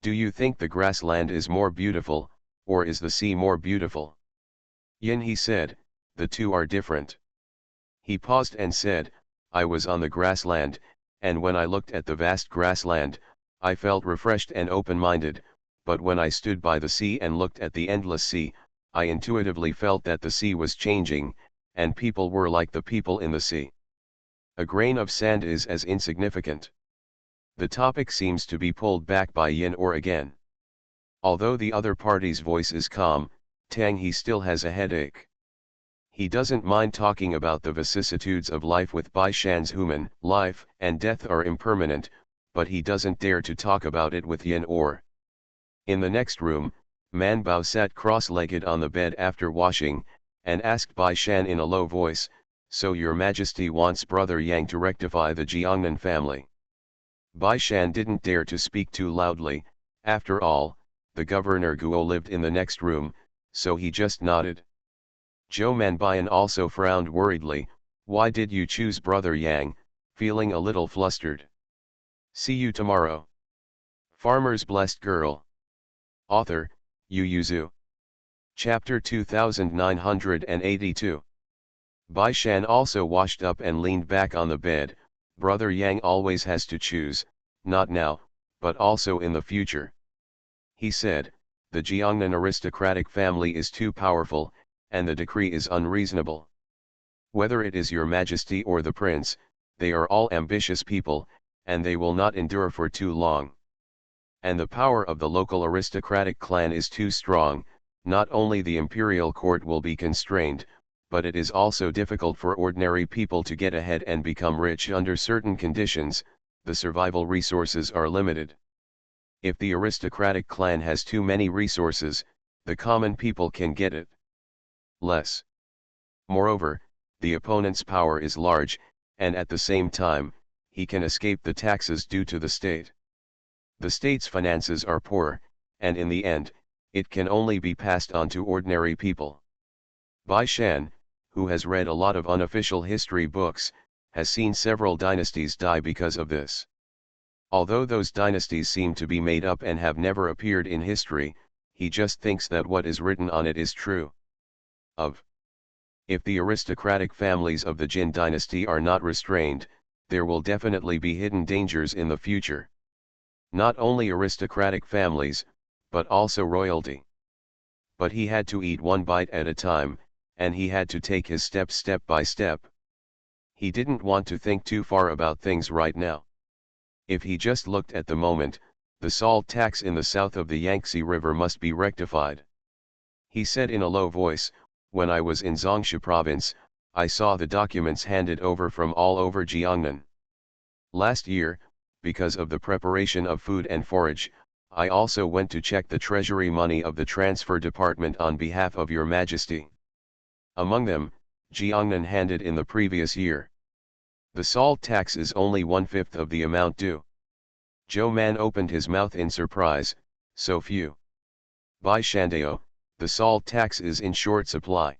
Do you think the grassland is more beautiful, or is the sea more beautiful?" "Yin," he said, "the two are different." He paused and said, "I was on the grassland, and when I looked at the vast grassland, I felt refreshed and open-minded, but when I stood by the sea and looked at the endless sea, I intuitively felt that the sea was changing, and people were like the people in the sea. A grain of sand is as insignificant." The topic seems to be pulled back by Yin Or again. Although the other party's voice is calm, Tang He still has a headache. He doesn't mind talking about the vicissitudes of life with Bai Shan's human life and death are impermanent, but he doesn't dare to talk about it with Yin Or. In the next room, Man Bao sat cross-legged on the bed after washing, and asked Bai Shan in a low voice, "So your Majesty wants Brother Yang to rectify the Jiangnan family?" Bai Shan didn't dare to speak too loudly. After all, the Governor Guo lived in the next room, so he just nodded. Zhou Manbian also frowned worriedly. "Why did you choose Brother Yang?" feeling a little flustered. See you tomorrow. Farmer's Blessed Girl. Author, Yu Yuzu. Chapter 2982. Bai Shan also washed up and leaned back on the bed. Brother Yang always has to choose, not now, but also in the future. He said, "The Jiangnan aristocratic family is too powerful, and the decree is unreasonable. Whether it is your Majesty or the prince, they are all ambitious people, and they will not endure for too long. And the power of the local aristocratic clan is too strong. Not only the imperial court will be constrained, but it is also difficult for ordinary people to get ahead and become rich under certain conditions. The survival resources are limited. If the aristocratic clan has too many resources, the common people can get it less. Moreover, the opponent's power is large, and at the same time, he can escape the taxes due to the state. The state's finances are poor, and in the end, it can only be passed on to ordinary people." Bai Shan, who has read a lot of unofficial history books, has seen several dynasties die because of this. Although those dynasties seem to be made up and have never appeared in history, he just thinks that what is written on it is true. If the aristocratic families of the Jin dynasty are not restrained, there will definitely be hidden dangers in the future. Not only aristocratic families, but also royalty. But he had to eat one bite at a time, and he had to take his steps step by step. He didn't want to think too far about things right now. If he just looked at the moment, the salt tax in the south of the Yangtze River must be rectified. He said in a low voice, "When I was in Zhongsha province, I saw the documents handed over from all over Jiangnan. Last year, because of the preparation of food and forage, I also went to check the treasury money of the transfer department on behalf of your Majesty. Among them, Jiangnan handed in the previous year. The salt tax is only 1/5 of the amount due." Zhou Man opened his mouth in surprise. "So few?" "Bai Shandao, the salt tax is in short supply.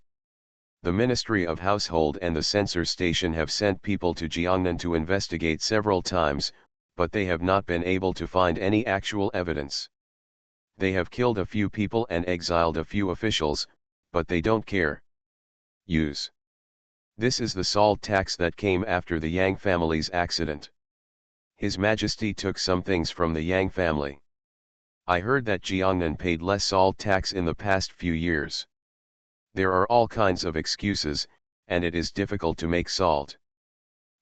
The Ministry of Household and the censor station have sent people to Jiangnan to investigate several times, but they have not been able to find any actual evidence. They have killed a few people and exiled a few officials, but they don't care. Use. This is the salt tax that came after the Yang family's accident. His Majesty took some things from the Yang family. I heard that Jiangnan paid less salt tax in the past few years. There are all kinds of excuses, and it is difficult to make salt.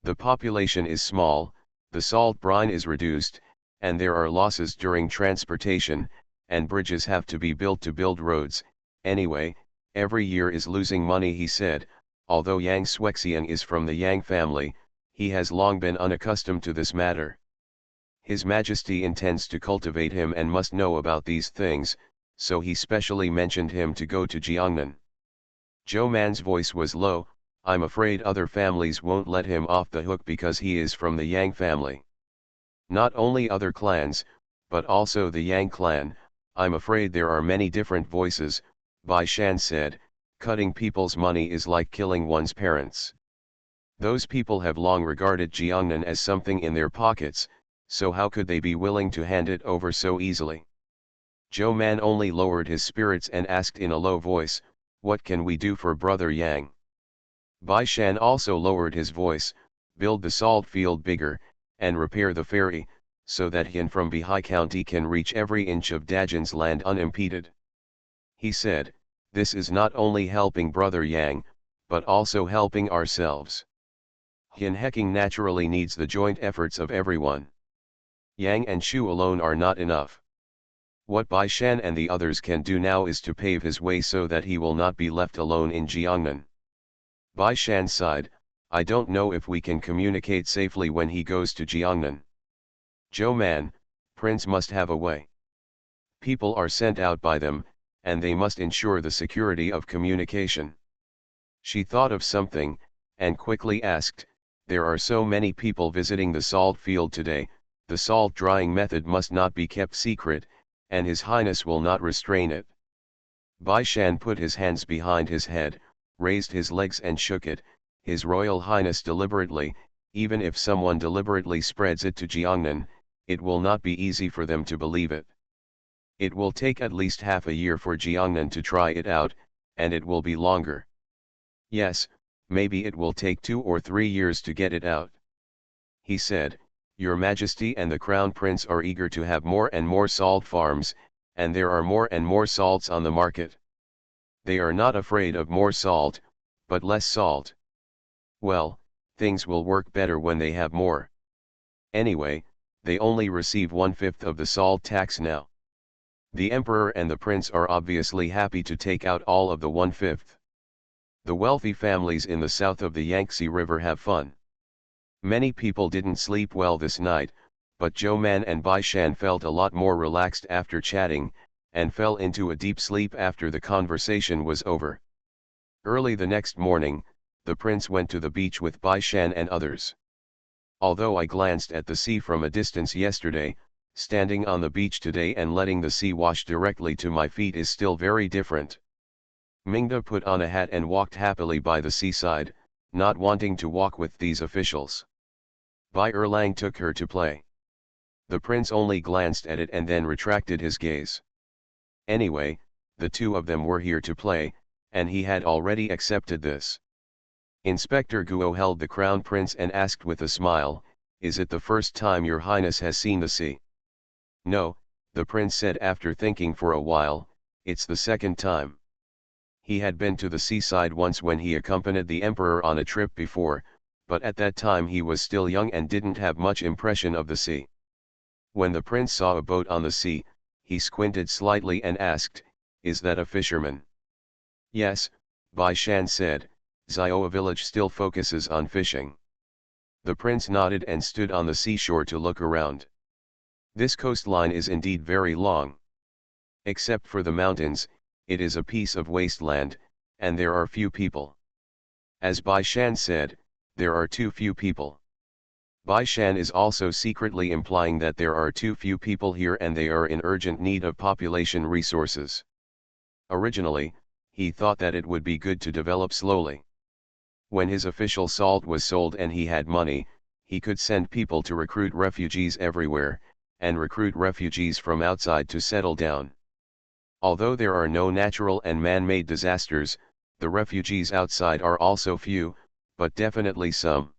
The population is small, the salt brine is reduced, and there are losses during transportation, and bridges have to be built to build roads. Anyway, every year is losing money," he said. although Yang Xuexiang is from the Yang family, he has long been unaccustomed to this matter. His Majesty intends to cultivate him and must know about these things, so he specially mentioned him to go to Jiangnan. Zhou Man's voice was low. I'm afraid other families won't let him off the hook because he is from the Yang family. Not only other clans, but also the Yang clan. I'm afraid there are many different voices, Bai Shan said. Cutting people's money is like killing one's parents. Those people have long regarded Jiangnan as something in their pockets, so how could they be willing to hand it over so easily? Zhou Man only lowered his spirits and asked in a low voice, what can we do for Brother Yang? Bai Shan also lowered his voice, build the salt field bigger, and repair the ferry, so that Hin from Bihai County can reach every inch of Dajin's land unimpeded. He said, this is not only helping Brother Yang, but also helping ourselves. Hin Heking naturally needs the joint efforts of everyone. Yang and Shu alone are not enough. What Bai Shan and the others can do now is to pave his way so that he will not be left alone in Jiangnan. Bai Shan sighed, I don't know if we can communicate safely when he goes to Jiangnan. Zhou Man, Prince must have a way. People are sent out by them, and they must ensure the security of communication. She thought of something, and quickly asked, there are so many people visiting the salt field today, the salt drying method must not be kept secret, and His Highness will not restrain it. Bai Shan put his hands behind his head, raised his legs and shook it, His Royal Highness deliberately, even if someone deliberately spreads it to Jiangnan, it will not be easy for them to believe it. It will take at least half a year for Jiangnan to try it out, and it will be longer. Yes, maybe it will take 2 or 3 years to get it out. He said, Your Majesty and the Crown Prince are eager to have more and more salt farms, and there are more and more salts on the market. They are not afraid of more salt, but less salt. Well, things will work better when they have more. Anyway, they only receive 1/5 of the salt tax now. The Emperor and the Prince are obviously happy to take out all of the 1/5. The wealthy families in the south of the Yangtze River have fun. Many people didn't sleep well this night, but Zhou Man and Bai Shan felt a lot more relaxed after chatting, and fell into a deep sleep after the conversation was over. Early the next morning, the prince went to the beach with Bai Shan and others. Although I glanced at the sea from a distance yesterday, standing on the beach today and letting the sea wash directly to my feet is still very different. Mingda put on a hat and walked happily by the seaside, not wanting to walk with these officials. Bai Erlang took her to play. The prince only glanced at it and then retracted his gaze. Anyway, the two of them were here to play, and he had already accepted this. Inspector Guo held the crown prince and asked with a smile, Is it the first time your highness has seen the sea? No, the prince said after thinking for a while, it's the second time. He had been to the seaside once when he accompanied the emperor on a trip before, but at that time he was still young and didn't have much impression of the sea. When the prince saw a boat on the sea, he squinted slightly and asked, Is that a fisherman? Yes, Bai Shan said, Zioa village still focuses on fishing. The prince nodded and stood on the seashore to look around. This coastline is indeed very long. Except for the mountains, it is a piece of wasteland, and there are few people. As Bai Shan said, there are too few people. Bai Shan is also secretly implying that there are too few people here and they are in urgent need of population resources. Originally, he thought that it would be good to develop slowly. When his official salt was sold and he had money, he could send people to recruit refugees everywhere, and recruit refugees from outside to settle down. Although there are no natural and man-made disasters, the refugees outside are also few, but definitely some.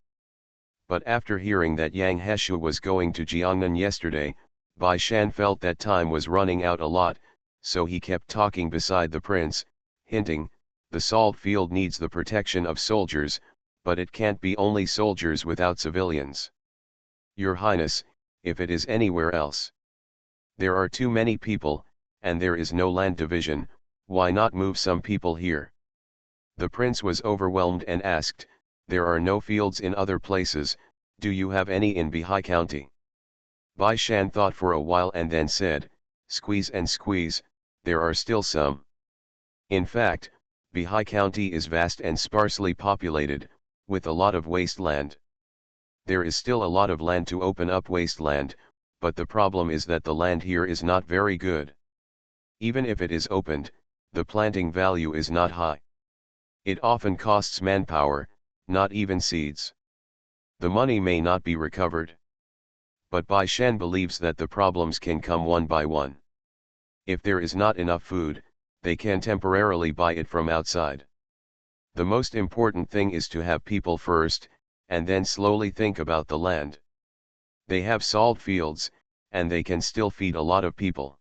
But after hearing that Yang Heshu was going to Jiangnan yesterday, Bai Shan felt that time was running out a lot, so he kept talking beside the prince, hinting, the salt field needs the protection of soldiers, but it can't be only soldiers without civilians. Your Highness, if it is anywhere else. There are too many people, and there is no land division, why not move some people here? The prince was overwhelmed and asked, "There are no fields in other places, do you have any in Bihai County?" Bai Shan thought for a while and then said, "Squeeze and squeeze, there are still some. In fact, Bihai County is vast and sparsely populated, with a lot of wasteland. There is still a lot of land to open up wasteland, but the problem is that the land here is not very good. Even if it is opened, the planting value is not high. It often costs manpower, not even seeds. The money may not be recovered. But Bai Shan believes that the problems can come one by one. If there is not enough food, they can temporarily buy it from outside. The most important thing is to have people first, and then slowly think about the land. They have salt fields, and they can still feed a lot of people."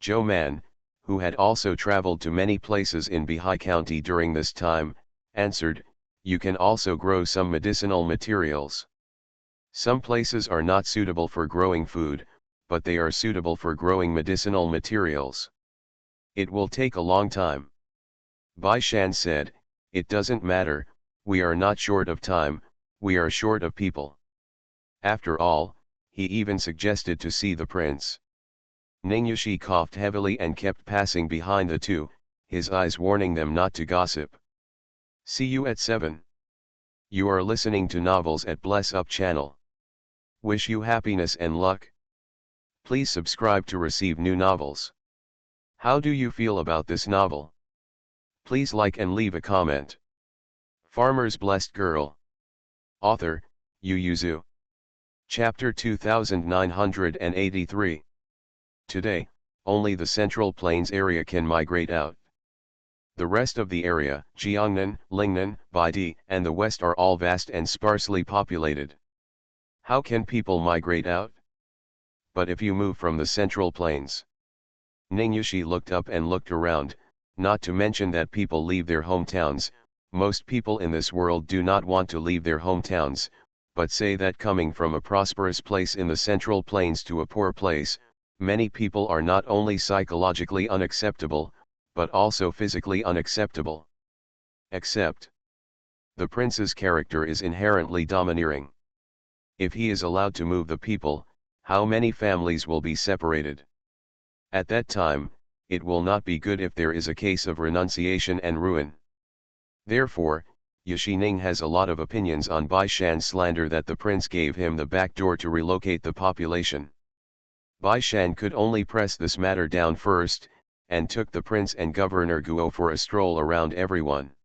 Zhou Man, who had also traveled to many places in Bihai County during this time, answered, "You can also grow some medicinal materials. Some places are not suitable for growing food, but they are suitable for growing medicinal materials. It will take a long time." Bai Shan said, "It doesn't matter, we are not short of time, we are short of people." After all, he even suggested to see the prince. Ning Yushi coughed heavily and kept passing behind the two, his eyes warning them not to gossip. See you at 7. You are listening to Novels at Bless Up channel. Wish you happiness and luck. Please subscribe to receive new novels. How do you feel about this novel? Please like and leave a comment. Farmer's Blessed Girl. Author, Yu Yuzu. Chapter 2983. Today, only the Central Plains area can migrate out. The rest of the area, Jiangnan, Lingnan, Baidi, and the west are all vast and sparsely populated. How can people migrate out? But if you move from the Central Plains. Ning Yushi looked up and looked around, not to mention that people leave their hometowns. Most people in this world do not want to leave their hometowns, but say that coming from a prosperous place in the Central Plains to a poor place, many people are not only psychologically unacceptable, but also physically unacceptable. Except, the prince's character is inherently domineering. If he is allowed to move the people, how many families will be separated? At that time, it will not be good if there is a case of renunciation and ruin. Therefore, Yashining has a lot of opinions on Bai Shan's slander that the prince gave him the back door to relocate the population. Bai Shan could only press this matter down first, and took the prince and Governor Guo for a stroll around everyone.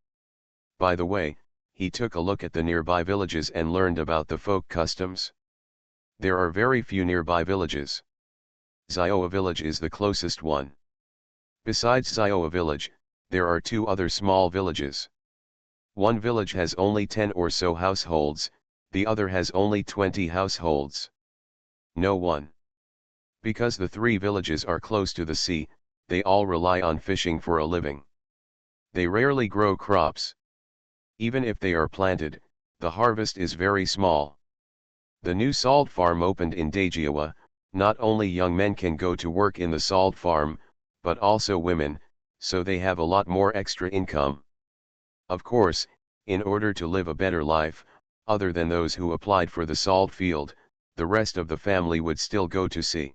By the way, he took a look at the nearby villages and learned about the folk customs. There are very few nearby villages. Zioa village is the closest one. Besides Zioa village, there are two other small villages. One village has only 10 or so households, the other has only 20 households. No one. Because the three villages are close to the sea, they all rely on fishing for a living. They rarely grow crops. Even if they are planted, the harvest is very small. The new salt farm opened in Dajiawa. Not only young men can go to work in the salt farm, but also women, so they have a lot more extra income. Of course, in order to live a better life, other than those who applied for the salt field, the rest of the family would still go to sea.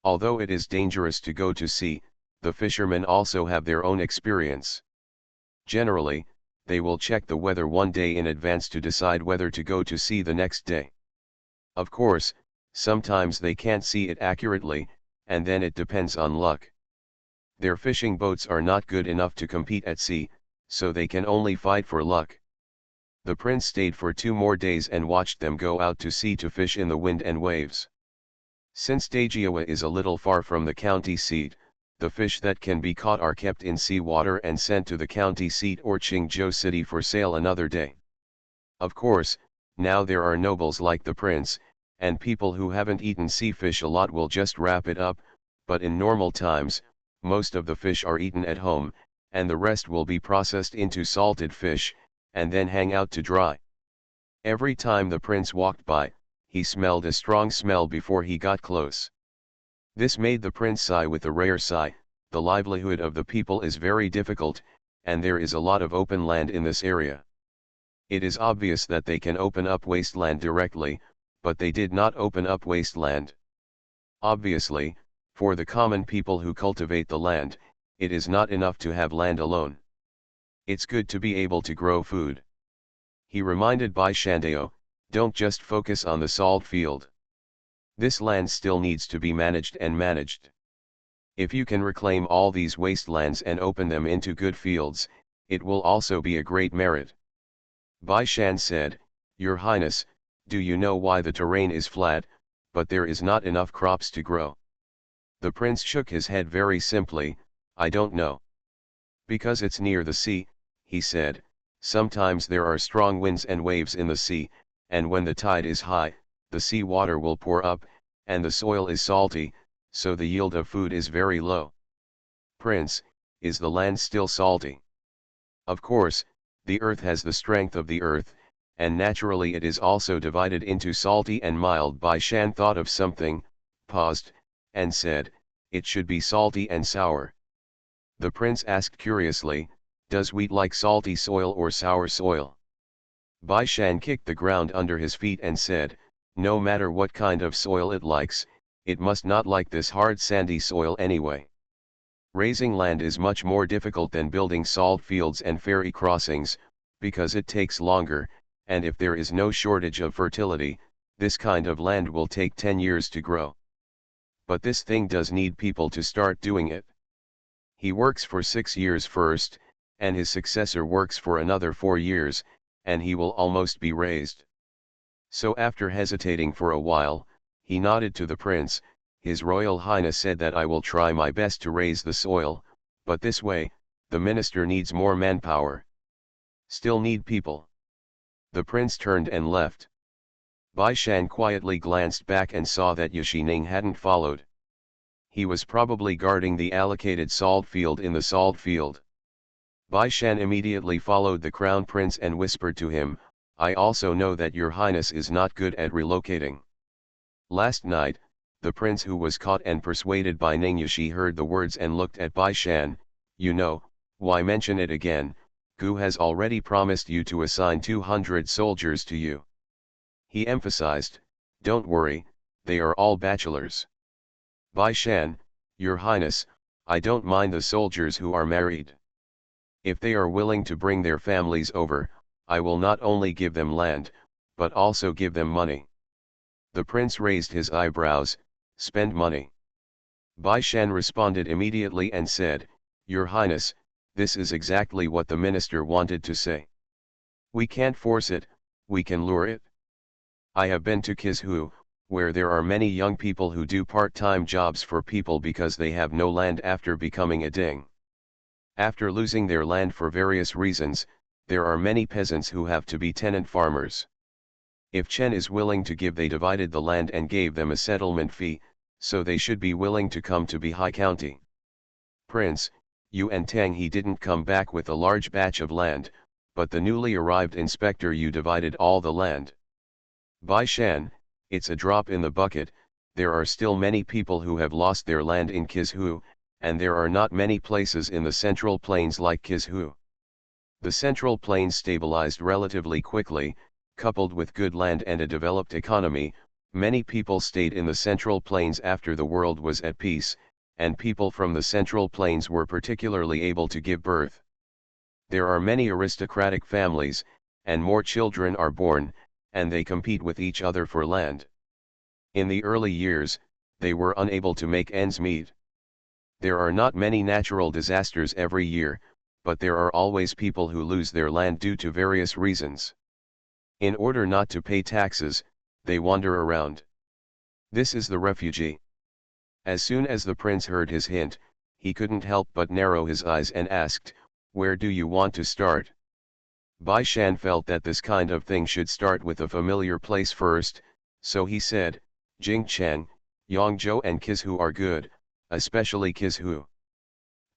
Although it is dangerous to go to sea, the fishermen also have their own experience. Generally, they will check the weather one day in advance to decide whether to go to sea the next day. Of course, sometimes they can't see it accurately, and then it depends on luck. Their fishing boats are not good enough to compete at sea, so they can only fight for luck. The prince stayed for 2 more days and watched them go out to sea to fish in the wind and waves. Since Dajiawa is a little far from the county seat, the fish that can be caught are kept in seawater and sent to the county seat or Qingzhou city for sale another day. Of course, now there are nobles like the prince, and people who haven't eaten sea fish a lot will just wrap it up, but in normal times, most of the fish are eaten at home, and the rest will be processed into salted fish, and then hang out to dry. Every time the prince walked by, he smelled a strong smell before he got close. This made the prince sigh with a rare sigh. The livelihood of the people is very difficult, and there is a lot of open land in this area. It is obvious that they can open up wasteland directly, but they did not open up wasteland. Obviously, for the common people who cultivate the land, it is not enough to have land alone. It's good to be able to grow food. He reminded Bai Shandao, don't just focus on the salt field. This land still needs to be managed and managed. If you can reclaim all these wastelands and open them into good fields, it will also be a great merit. Bai Shan said, Your Highness, do you know why the terrain is flat, but there is not enough crops to grow? The prince shook his head very simply, I don't know. Because it's near the sea, he said, sometimes there are strong winds and waves in the sea, and when the tide is high, the sea water will pour up, and the soil is salty, so the yield of food is very low. Prince, is the land still salty? Of course, the earth has the strength of the earth, and naturally it is also divided into salty and mild. Bai Shan thought of something, paused, and said, it should be salty and sour. The prince asked curiously, does wheat like salty soil or sour soil? Bai Shan kicked the ground under his feet and said, no matter what kind of soil it likes, it must not like this hard sandy soil anyway. Raising land is much more difficult than building salt fields and ferry crossings, because it takes longer, and if there is no shortage of fertility, this kind of land will take 10 years to grow. But this thing does need people to start doing it. He works for 6 years first, and his successor works for another 4 years, and he will almost be raised. So after hesitating for a while, he nodded to the prince. His Royal Highness said that I will try my best to raise the soil, but this way, the minister needs more manpower. Still need people. The prince turned and left. Bai Shan quietly glanced back and saw that Yashining hadn't followed. He was probably guarding the allocated salt field in the salt field. Bai Shan immediately followed the crown prince and whispered to him, I also know that your highness is not good at relocating. Last night, the prince who was caught and persuaded by Ning Yashi heard the words and looked at Bai Shan, you know, why mention it again, Gu has already promised you to assign 200 soldiers to you. He emphasized, don't worry, they are all bachelors. Bai Shan, your highness, I don't mind the soldiers who are married. If they are willing to bring their families over, I will not only give them land, but also give them money. The prince raised his eyebrows, spend money. Bai Shan responded immediately and said, Your Highness, this is exactly what the minister wanted to say. We can't force it, we can lure it. I have been to Kizhu, where there are many young people who do part-time jobs for people because they have no land after becoming a ding. After losing their land for various reasons, there are many peasants who have to be tenant farmers. If Chen is willing to give, they divided the land and gave them a settlement fee, so they should be willing to come to Bihai County. Prince, Yu and Tang he didn't come back with a large batch of land, but the newly arrived inspector Yu divided all the land. Bai Shan, it's a drop in the bucket, there are still many people who have lost their land in Kizhu, and there are not many places in the Central Plains like Kizhu. The Central Plains stabilized relatively quickly, coupled with good land and a developed economy, many people stayed in the Central Plains after the world was at peace, and people from the Central Plains were particularly able to give birth. There are many aristocratic families, and more children are born, and they compete with each other for land. In the early years, they were unable to make ends meet. There are not many natural disasters every year, but there are always people who lose their land due to various reasons. In order not to pay taxes, they wander around. This is the refugee. As soon as the prince heard his hint, he couldn't help but narrow his eyes and asked, where do you want to start? Bai Shan felt that this kind of thing should start with a familiar place first, so he said, Jingcheng, Yangzhou and Kizhu are good, especially Kizhu.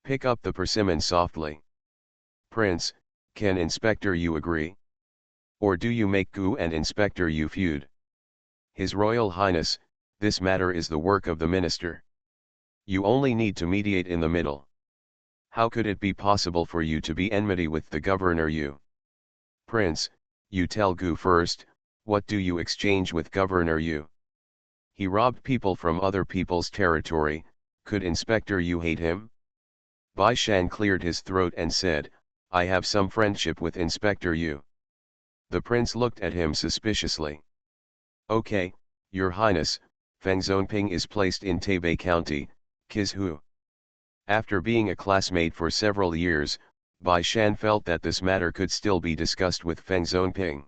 Pick up the persimmon softly. Prince, can Inspector Yu agree? Or do you make Gu and Inspector Yu feud? His Royal Highness, this matter is the work of the minister. You only need to mediate in the middle. How could it be possible for you to be enmity with the governor you? Prince, you tell Gu first, what do you exchange with governor you? He robbed people from other people's territory, could Inspector you hate him? Bai Shan cleared his throat and said, I have some friendship with Inspector Yu. The prince looked at him suspiciously. Okay, your highness, Feng Zonping is placed in Taipei County, Kizhu. After being a classmate for several years, Bai Shan felt that this matter could still be discussed with Feng Zonping.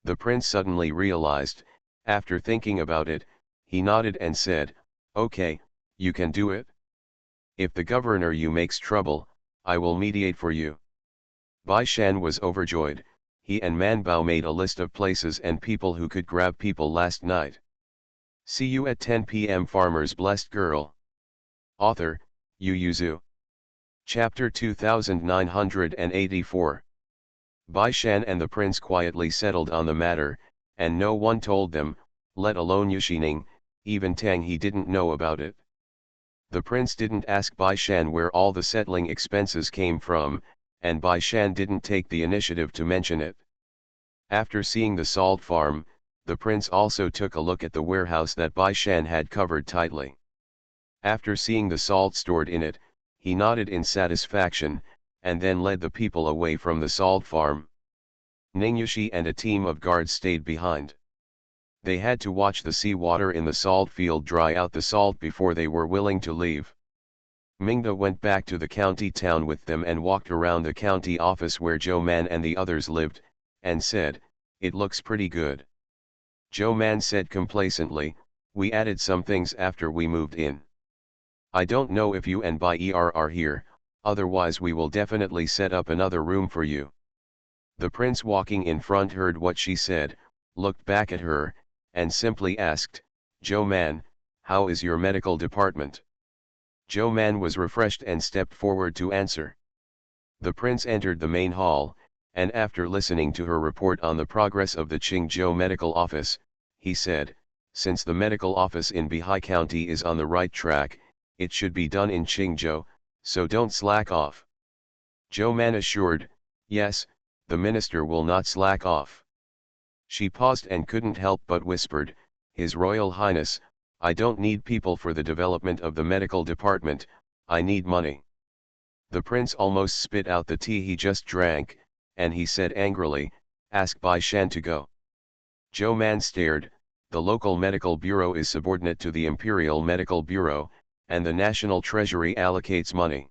The prince suddenly realized, after thinking about it, he nodded and said, okay, you can do it. If the governor you makes trouble, I will mediate for you. Bai Shan was overjoyed. He and Man Bao made a list of places and people who could grab people last night. See you at 10 p.m. Farmer's Blessed Girl. Author, Yu Yuzu. Chapter 2984. Bai Shan and the prince quietly settled on the matter, and no one told them, let alone Yu Xining, even Tang he didn't know about it. The prince didn't ask Bai Shan where all the settling expenses came from, and Bai Shan didn't take the initiative to mention it. After seeing the salt farm, the prince also took a look at the warehouse that Bai Shan had covered tightly. After seeing the salt stored in it, he nodded in satisfaction, and then led the people away from the salt farm. Ning Yushi and a team of guards stayed behind. They had to watch the seawater in the salt field dry out the salt before they were willing to leave. Mingda went back to the county town with them and walked around the county office where Zhou Man and the others lived, and said, it looks pretty good. Zhou Man said complacently, we added some things after we moved in. I don't know if you and Bai Er are here, otherwise we will definitely set up another room for you. The prince walking in front heard what she said, looked back at her, and simply asked, Zhou Man, how is your medical department? Zhou Man was refreshed and stepped forward to answer. The prince entered the main hall, and after listening to her report on the progress of the Qingzhou medical office, he said, since the medical office in Bihai County is on the right track, it should be done in Qingzhou, so don't slack off. Zhou Man assured, yes, the minister will not slack off. She paused and couldn't help but whispered, His Royal Highness, I don't need people for the development of the medical department, I need money. The prince almost spit out the tea he just drank, and he said angrily, ask Bai Shan to go. Zhou Man stared, the local medical bureau is subordinate to the Imperial Medical Bureau, and the National Treasury allocates money.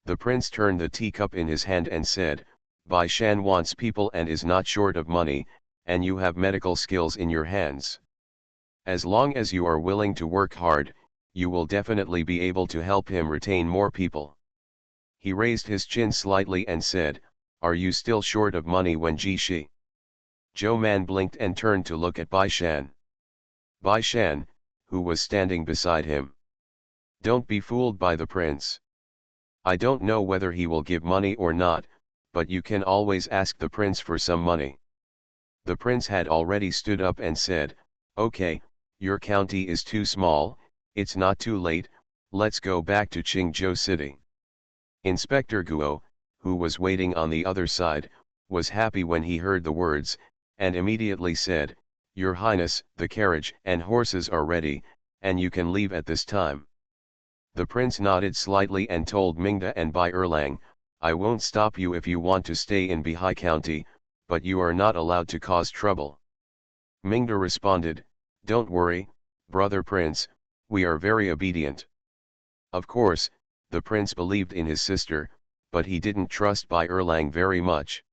The prince turned the teacup in his hand and said, Bai Shan wants people and is not short of money, and you have medical skills in your hands. As long as you are willing to work hard, you will definitely be able to help him retain more people. He raised his chin slightly and said, are you still short of money when Ji Shi? Zhou Man blinked and turned to look at Bai Shan. Bai Shan, who was standing beside him. Don't be fooled by the prince. I don't know whether he will give money or not, but you can always ask the prince for some money. The prince had already stood up and said, okay, your county is too small, it's not too late, let's go back to Qingzhou City. Inspector Guo, who was waiting on the other side, was happy when he heard the words, and immediately said, Your Highness, the carriage and horses are ready, and you can leave at this time. The prince nodded slightly and told Mingda and Bai Erlang, I won't stop you if you want to stay in Bihai County, but you are not allowed to cause trouble. Mingda responded, Don't worry, brother prince, we are very obedient. Of course, the prince believed in his sister, but he didn't trust Bai Erlang very much.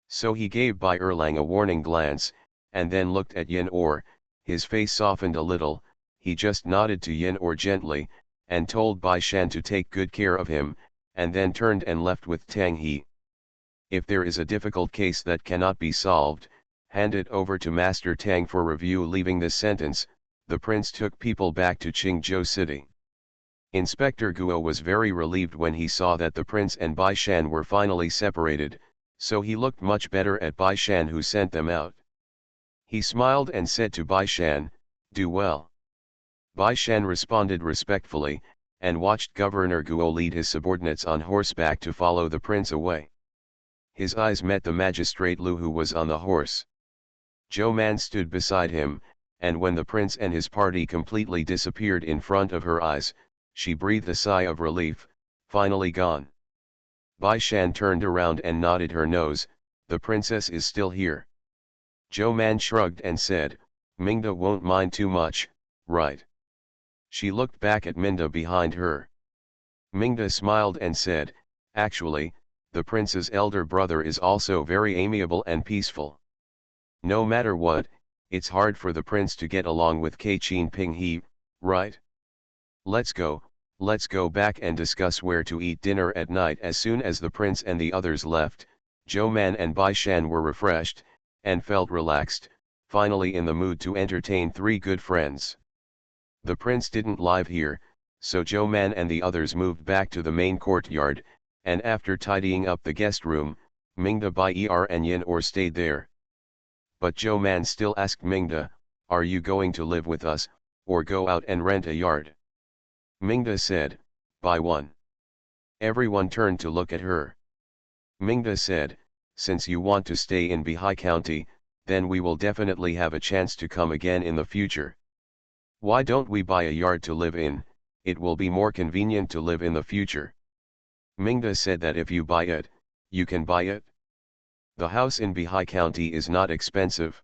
So he gave Bai Erlang a warning glance, and then looked at Yin Or, his face softened a little, he just nodded to Yin Or gently, and told Bai Shan to take good care of him, and then turned and left with Tang He. If there is a difficult case that cannot be solved, hand it over to Master Tang for review. Leaving this sentence, the prince took people back to Qingzhou City. Inspector Guo was very relieved when he saw that the prince and Bai Shan were finally separated, so he looked much better at Bai Shan who sent them out. He smiled and said to Bai Shan, do well. Bai Shan responded respectfully, and watched Governor Guo lead his subordinates on horseback to follow the prince away. His eyes met the magistrate Lu, who was on the horse. Zhou Man stood beside him, and when the prince and his party completely disappeared in front of her eyes, she breathed a sigh of relief, finally gone. Bai Shan turned around and nodded her nose, the princess is still here. Zhou Man shrugged and said, Mingda won't mind too much, right? She looked back at Minda behind her. Mingda smiled and said, actually, the prince's elder brother is also very amiable and peaceful. No matter what, it's hard for the prince to get along with Kei Qin Ping He, right? Let's go back and discuss where to eat dinner at night. As soon as the prince and the others left, Zhou Man and Bai Shan were refreshed, and felt relaxed, finally in the mood to entertain three good friends. The prince didn't live here, so Zhou Man and the others moved back to the main courtyard, and after tidying up the guest room, Mingda, Bai and Yin Or stayed there. But Zhou Man still asked Mingda, are you going to live with us, or go out and rent a yard? Mingda said, Bai one. Everyone turned to look at her. Mingda said, since you want to stay in Bihai County, then we will definitely have a chance to come again in the future. Why don't we buy a yard to live in? It will be more convenient to live in the future. Mingda said that if you buy it, you can buy it. The house in Bihai County is not expensive.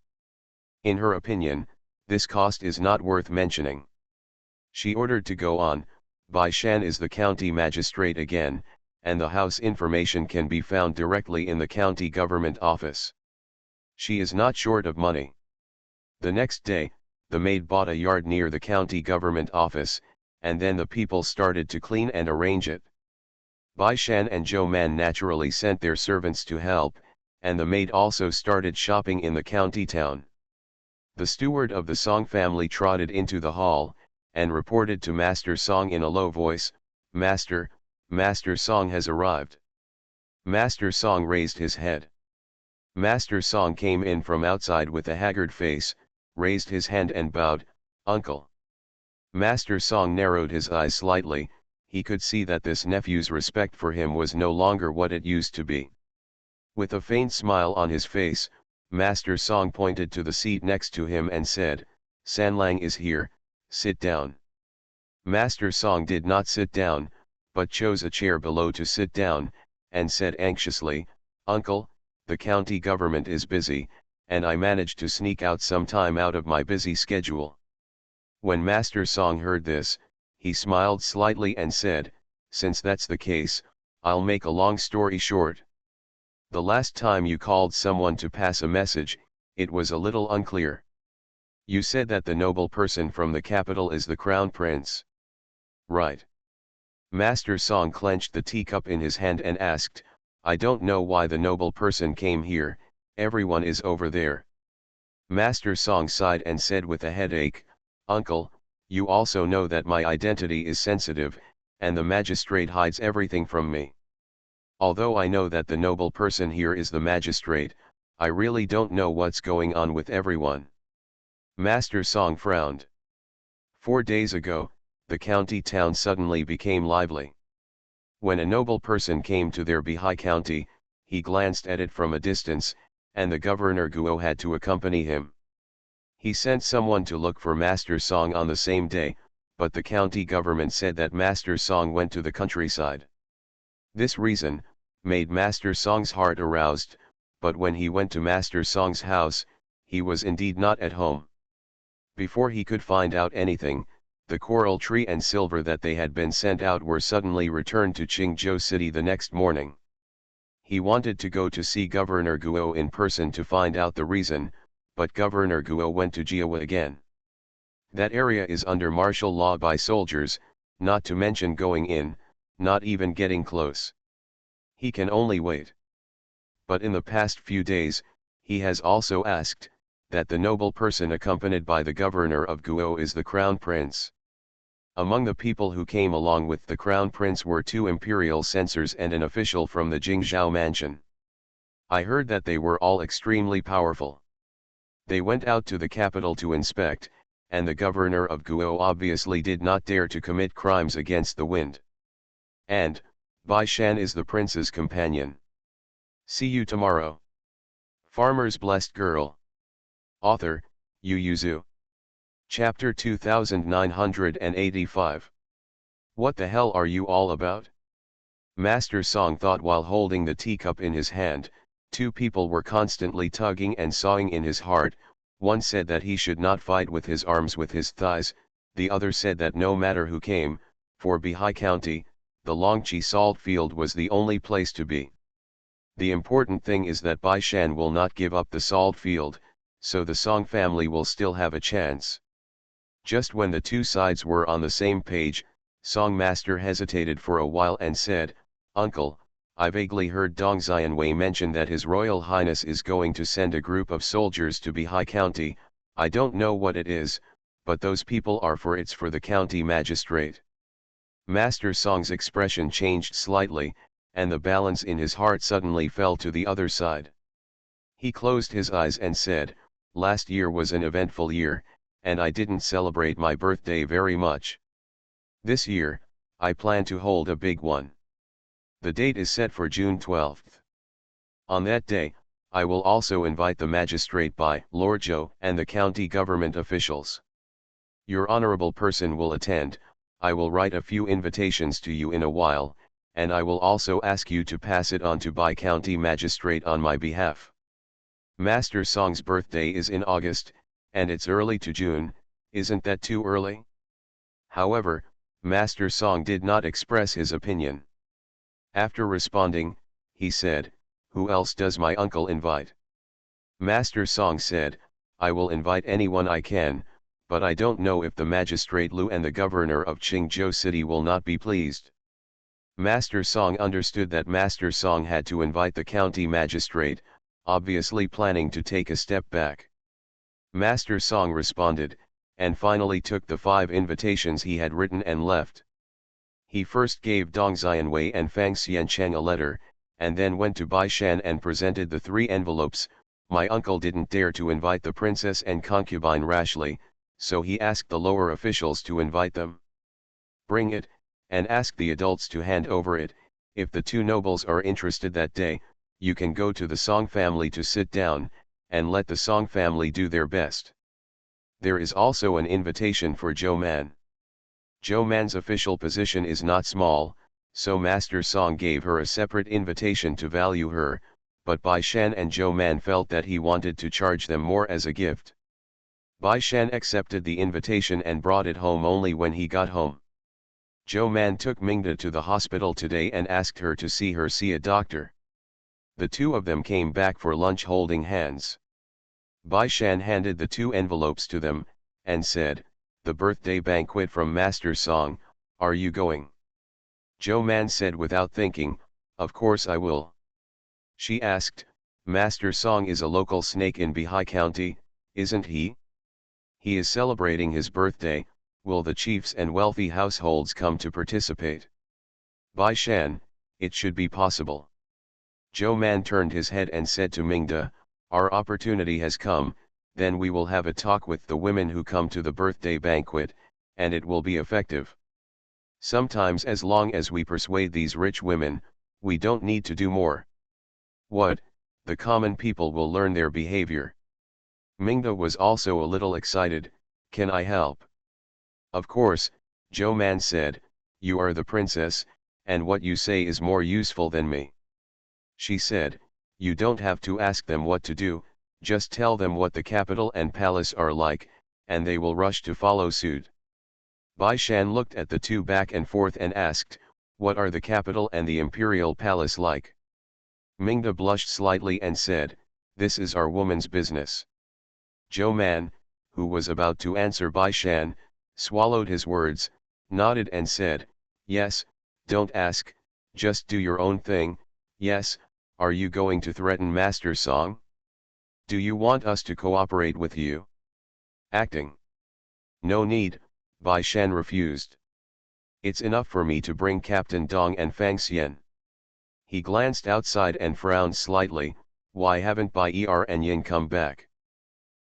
In her opinion, this cost is not worth mentioning. She ordered to go on. Bai Shan is the county magistrate again, and the house information can be found directly in the county government office. She is not short of money. The next day, the maid bought a yard near the county government office, and then the people started to clean and arrange it. Bai Shan and Zhou Man naturally sent their servants to help, and the maid also started shopping in the county town. The steward of the Song family trotted into the hall, and reported to Master Song in a low voice, Master Song has arrived. Master Song raised his head. Master Song came in from outside with a haggard face, raised his hand and bowed, Uncle. Master Song narrowed his eyes slightly, he could see that this nephew's respect for him was no longer what it used to be. With a faint smile on his face, Master Song pointed to the seat next to him and said, Sanlang is here, sit down. Master Song did not sit down, but chose a chair below to sit down, and said anxiously, Uncle, the county government is busy, and I managed to sneak out some time out of my busy schedule. When Master Song heard this, he smiled slightly and said, since that's the case, I'll make a long story short. The last time you called someone to pass a message, it was a little unclear. You said that the noble person from the capital is the crown prince. Right. Master Song clenched the teacup in his hand and asked, I don't know why the noble person came here, everyone is over there. Master Song sighed and said with a headache, Uncle, you also know that my identity is sensitive, and the magistrate hides everything from me. Although I know that the noble person here is the magistrate, I really don't know what's going on with everyone. Master Song frowned. 4 days ago, the county town suddenly became lively. When a noble person came to their Bihai County, he glanced at it from a distance, and the Governor Guo had to accompany him. He sent someone to look for Master Song on the same day, but the county government said that Master Song went to the countryside. This reason made Master Song's heart aroused, but when he went to Master Song's house, he was indeed not at home. Before he could find out anything, the coral tree and silver that they had been sent out were suddenly returned to Qingzhou City the next morning. He wanted to go to see Governor Guo in person to find out the reason, but Governor Guo went to Jiawa again. That area is under martial law by soldiers, not to mention going in, not even getting close. He can only wait. But in the past few days, he has also asked, that the noble person accompanied by the governor of Guo is the crown prince. Among the people who came along with the crown prince were 2 imperial censors and an official from the Jingzhou mansion. I heard that they were all extremely powerful. They went out to the capital to inspect, and the governor of Guo obviously did not dare to commit crimes against the wind. And, Bai Shan is the prince's companion. See you tomorrow. Farmer's Blessed Girl. Author, Yu Yuzu. Chapter 2985. What the hell are you all about? Master Song thought while holding the teacup in his hand. Two people were constantly tugging and sawing in his heart. One said that he should not fight with his arms with his thighs, the other said that no matter who came, for Bihai County, the Longqi salt field was the only place to be. The important thing is that Bai Shan will not give up the salt field, so the Song family will still have a chance. Just when the two sides were on the same page, Song Master hesitated for a while and said, "Uncle, I vaguely heard Dong Xianwei mention that His Royal Highness is going to send a group of soldiers to Bihai County. I don't know what it is, but those people are for the county magistrate." Master Song's expression changed slightly, and the balance in his heart suddenly fell to the other side. He closed his eyes and said, "Last year was an eventful year, and I didn't celebrate my birthday very much. This year, I plan to hold a big one. The date is set for June 12th. On that day, I will also invite the magistrate Bai, Lord Zhou, and the county government officials. Your honorable person will attend. I will write a few invitations to you in a while, and I will also ask you to pass it on to Bai County Magistrate on my behalf." Master Song's birthday is in August, and it's early to June. Isn't that too early? However, Master Song did not express his opinion. After responding, he said, "Who else does my uncle invite?" Master Song said, "I will invite anyone I can, but I don't know if the magistrate Lu and the governor of Qingzhou City will not be pleased." Master Song understood that Master Song had to invite the county magistrate, obviously planning to take a step back. Master Song responded, and finally took the 5 invitations he had written and left. He first gave Dong Xianwei and Fang Xiancheng a letter, and then went to Bai Shan and presented the 3 envelopes. My uncle didn't dare to invite the princess and concubine rashly, so he asked the lower officials to invite them. Bring it, and ask the adults to hand over it. If the 2 nobles are interested that day, you can go to the Song family to sit down, and let the Song family do their best. There is also an invitation for Zhou Man. Zhou Man's official position is not small, so Master Song gave her a separate invitation to value her, but Bai Shan and Zhou Man felt that he wanted to charge them more as a gift. Bai Shan accepted the invitation and brought it home only when he got home. Zhou Man took Mingda to the hospital today and asked her to see a doctor. The 2 of them came back for lunch holding hands. Bai Shan handed the 2 envelopes to them, and said, "The birthday banquet from Master Song, are you going?" Zhou Man said without thinking, "Of course I will." She asked, "Master Song is a local snake in Bihai County, isn't he? He is celebrating his birthday, will the chiefs and wealthy households come to participate?" Bai Shan, "It should be possible." Zhou Man turned his head and said to Mingda, "Our opportunity has come, then we will have a talk with the women who come to the birthday banquet, and it will be effective. Sometimes as long as we persuade these rich women, we don't need to do more. What, the common people will learn their behavior." Mingda was also a little excited. "Can I help?" "Of course," Zhou Man said, "you are the princess, and what you say is more useful than me." She said, "You don't have to ask them what to do, just tell them what the capital and palace are like, and they will rush to follow suit." Bai Shan looked at the 2 back and forth and asked, "What are the capital and the imperial palace like?" Mingda blushed slightly and said, "This is our woman's business." Zhou Man, who was about to answer Bai Shan, swallowed his words, nodded and said, "Yes, don't ask, just do your own thing. Yes, are you going to threaten Master Song? Do you want us to cooperate with you?" "Acting? No need," Bai Shan refused. "It's enough for me to bring Captain Dong and Fang Xian." He glanced outside and frowned slightly. "Why haven't Bai Er and Yin come back?"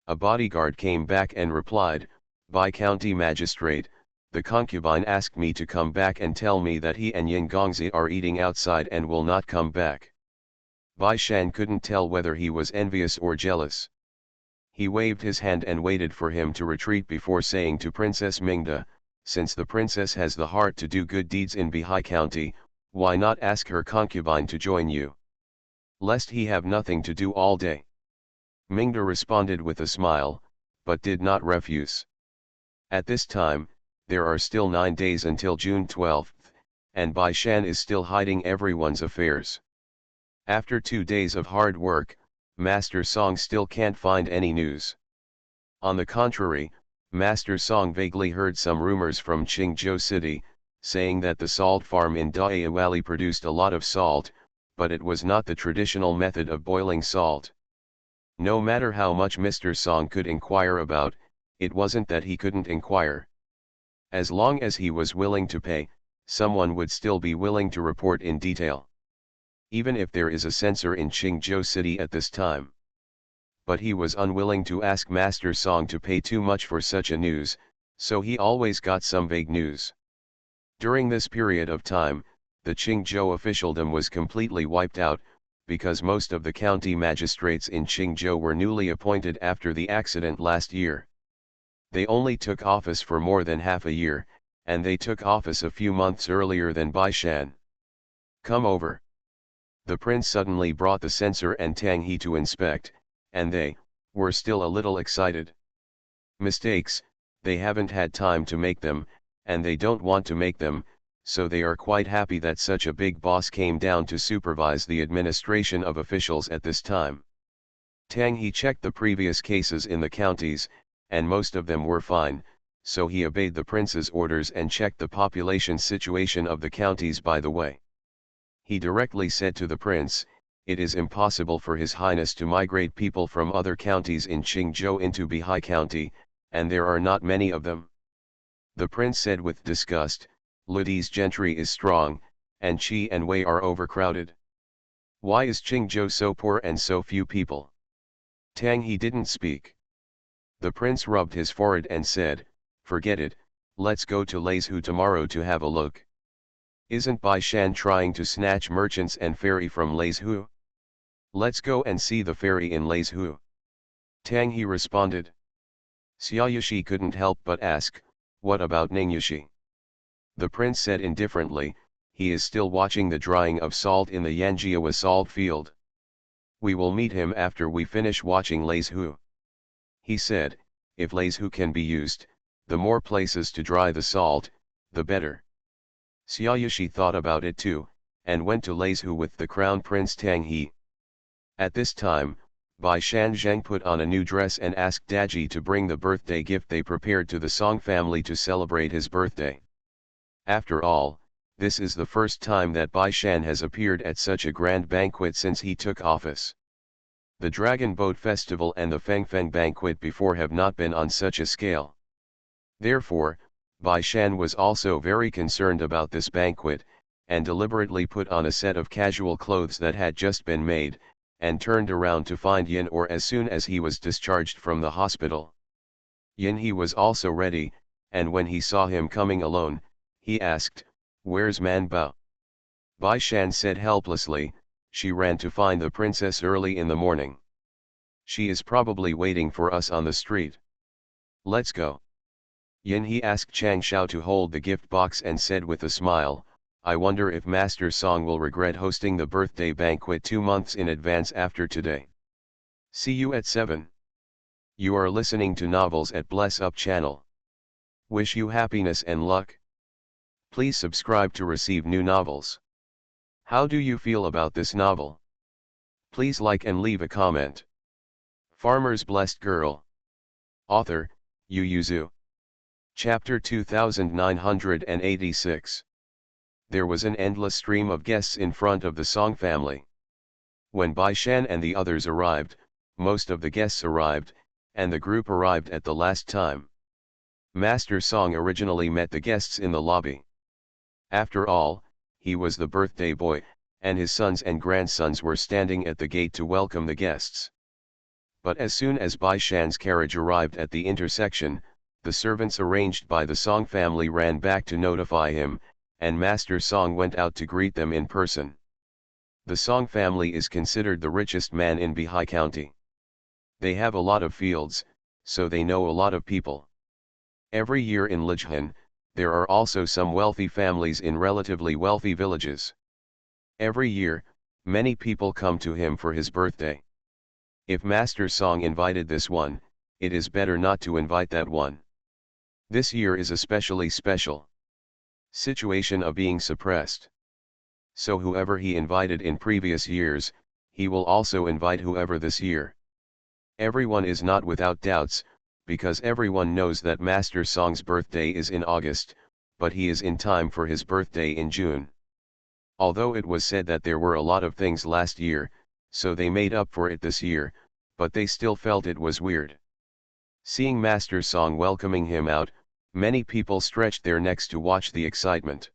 A bodyguard came back and replied, By county magistrate, the concubine asked me to come back and tell me that he and Yin Gongzi are eating outside and will not come back. Bai Shan couldn't tell whether he was envious or jealous. He waved his hand and waited for him to retreat before saying to Princess Mingda, since the princess has the heart to do good deeds in Bihai County, why not ask her concubine to join you? Lest he have nothing to do all day. Mingda responded with a smile, but did not refuse. At this time, there are still 9 days until June 12th, and Bai Shan is still hiding everyone's affairs. After 2 days of hard work, Master Song still can't find any news. On the contrary, Master Song vaguely heard some rumors from Qingzhou City, saying that the salt farm in Daya Valley produced a lot of salt, but it was not the traditional method of boiling salt. No matter how much Mr. Song could inquire about, it wasn't that he couldn't inquire. As long as he was willing to pay, someone would still be willing to report in detail. Even if there is a censor in Qingzhou City at this time. But he was unwilling to ask Master Song to pay too much for such a news, so he always got some vague news. During this period of time, the Qingzhou officialdom was completely wiped out, because most of the county magistrates in Qingzhou were newly appointed after the accident last year. They only took office for more than half a year, and they took office a few months earlier than Bai Shan. Come over. The prince suddenly brought the censor and Tang He to inspect, and they were still a little excited. Mistakes, they haven't had time to make them, and they don't want to make them, so they are quite happy that such a big boss came down to supervise the administration of officials at this time. Tang He checked the previous cases in the counties, and most of them were fine, so he obeyed the prince's orders and checked the population situation of the counties by the way. He directly said to the prince, it is impossible for His Highness to migrate people from other counties in Qingzhou into Bihai County, and there are not many of them. The prince said with disgust, Ludi's gentry is strong, and Qi and Wei are overcrowded. Why is Qingzhou so poor and so few people? Tang He didn't speak. The prince rubbed his forehead and said, forget it, let's go to Leizhu tomorrow to have a look. Isn't Bai Shan trying to snatch merchants and ferry from Leizhu? Let's go and see the ferry in Leizhu. Tang He responded. Xiaoyushi couldn't help but ask, what about Ningyushi? The prince said indifferently, he is still watching the drying of salt in the Yanjiawa salt field. We will meet him after we finish watching Leizhu. He said, if Leizhu can be used, the more places to dry the salt, the better. Xiaoyushi thought about it too, and went to Leizhu with the crown prince Tang He. At this time, Bai Shan Zheng put on a new dress and asked Daji to bring the birthday gift they prepared to the Song family to celebrate his birthday. After all, this is the first time that Bai Shan has appeared at such a grand banquet since he took office. The Dragon Boat Festival and the Fengfeng banquet before have not been on such a scale. Therefore, Bai Shan was also very concerned about this banquet, and deliberately put on a set of casual clothes that had just been made, and turned around to find Yin Or as soon as he was discharged from the hospital. Yin He was also ready, and when he saw him coming alone, he asked, where's Man Bao? Bai Shan said helplessly, she ran to find the princess early in the morning. She is probably waiting for us on the street. Let's go. Yin He asked Chang Shao to hold the gift box and said with a smile, I wonder if Master Song will regret hosting the birthday banquet 2 months in advance after today. See you at 7. You are listening to Novels at Bless Up channel. Wish you happiness and luck. Please subscribe to receive new novels. How do you feel about this novel? Please like and leave a comment. Farmer's Blessed Girl. Author, Yu Yuzu. Chapter 2986. There was an endless stream of guests in front of the Song family. When Bai Shan and the others arrived, most of the guests arrived, and the group arrived at the last time. Master Song originally met the guests in the lobby. After all, he was the birthday boy, and his sons and grandsons were standing at the gate to welcome the guests. But as soon as Bai Shan's carriage arrived at the intersection, The servants arranged by the Song family ran back to notify him, and Master Song went out to greet them in person. The Song family is considered the richest man in Bihai County. They have a lot of fields, so they know a lot of people. Every year in Lijian, there are also some wealthy families in relatively wealthy villages. Every year, many people come to him for his birthday. If Master Song invited this one, it is better not to invite that one. This year is especially special. Situation of being suppressed. So whoever he invited in previous years, he will also invite whoever this year. Everyone is not without doubts, because everyone knows that Master Song's birthday is in August, but he is in time for his birthday in June. Although it was said that there were a lot of things last year, so they made up for it this year, but they still felt it was weird. Seeing Master Song welcoming him out, many people stretched their necks to watch the excitement.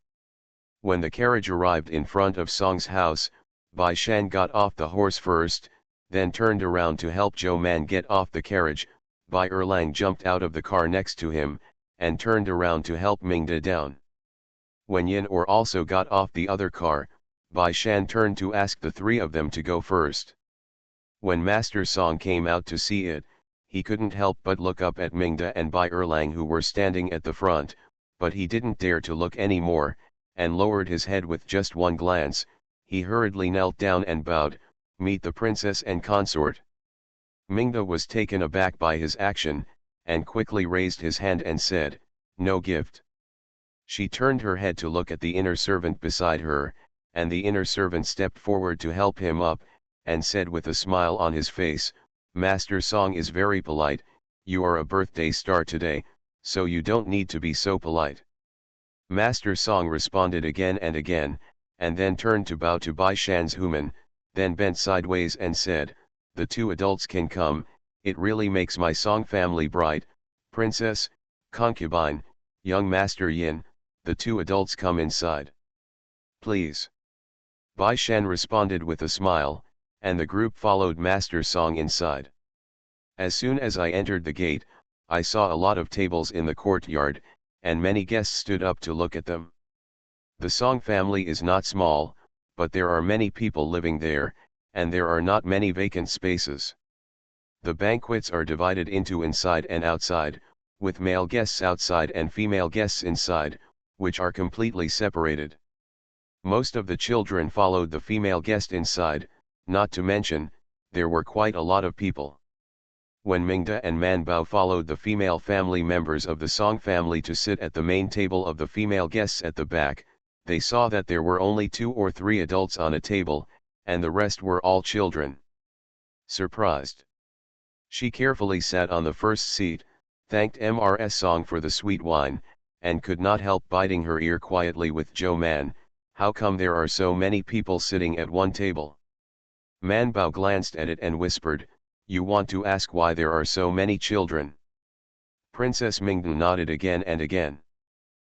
When the carriage arrived in front of Song's house, Bai Shan got off the horse first, then turned around to help Zhou Man get off the carriage. Bai Erlang jumped out of the car next to him, and turned around to help Mingda down. When Yin Or also got off the other car, Bai Shan turned to ask the three of them to go first. When Master Song came out to see it, he couldn't help but look up at Mingda and Bai Erlang who were standing at the front, but he didn't dare to look any more, and lowered his head with just one glance. He hurriedly knelt down and bowed, "Meet the princess and consort." Mingda was taken aback by his action, and quickly raised his hand and said, "No gift." She turned her head to look at the inner servant beside her, and the inner servant stepped forward to help him up, and said with a smile on his face, "Master Song is very polite, you are a birthday star today, so you don't need to be so polite." Master Song responded again, and then turned to bow to Bai Shan's human, then bent sideways and said, "The two adults can come, it really makes my Song family bright. Princess, concubine, young Master Yin, the two adults come inside. Please." Bai Shan responded with a smile, and the group followed Master Song inside. As soon as I entered the gate, I saw a lot of tables in the courtyard, and many guests stood up to look at them. The Song family is not small, but there are many people living there, and there are not many vacant spaces. The banquets are divided into inside and outside, with male guests outside and female guests inside, which are completely separated. Most of the children followed the female guest inside, not to mention, there were quite a lot of people. When Mingda and Manbao followed the female family members of the Song family to sit at the main table of the female guests at the back, they saw that there were only 2 or 3 adults on a table, and the rest were all children. Surprised. She carefully sat on the first seat, thanked Mrs. Song for the sweet wine, and could not help biting her ear quietly with Zhou Man, "How come there are so many people sitting at one table?" Manbao glanced at it and whispered, "You want to ask why there are so many children?" Princess Mingdan nodded again and again.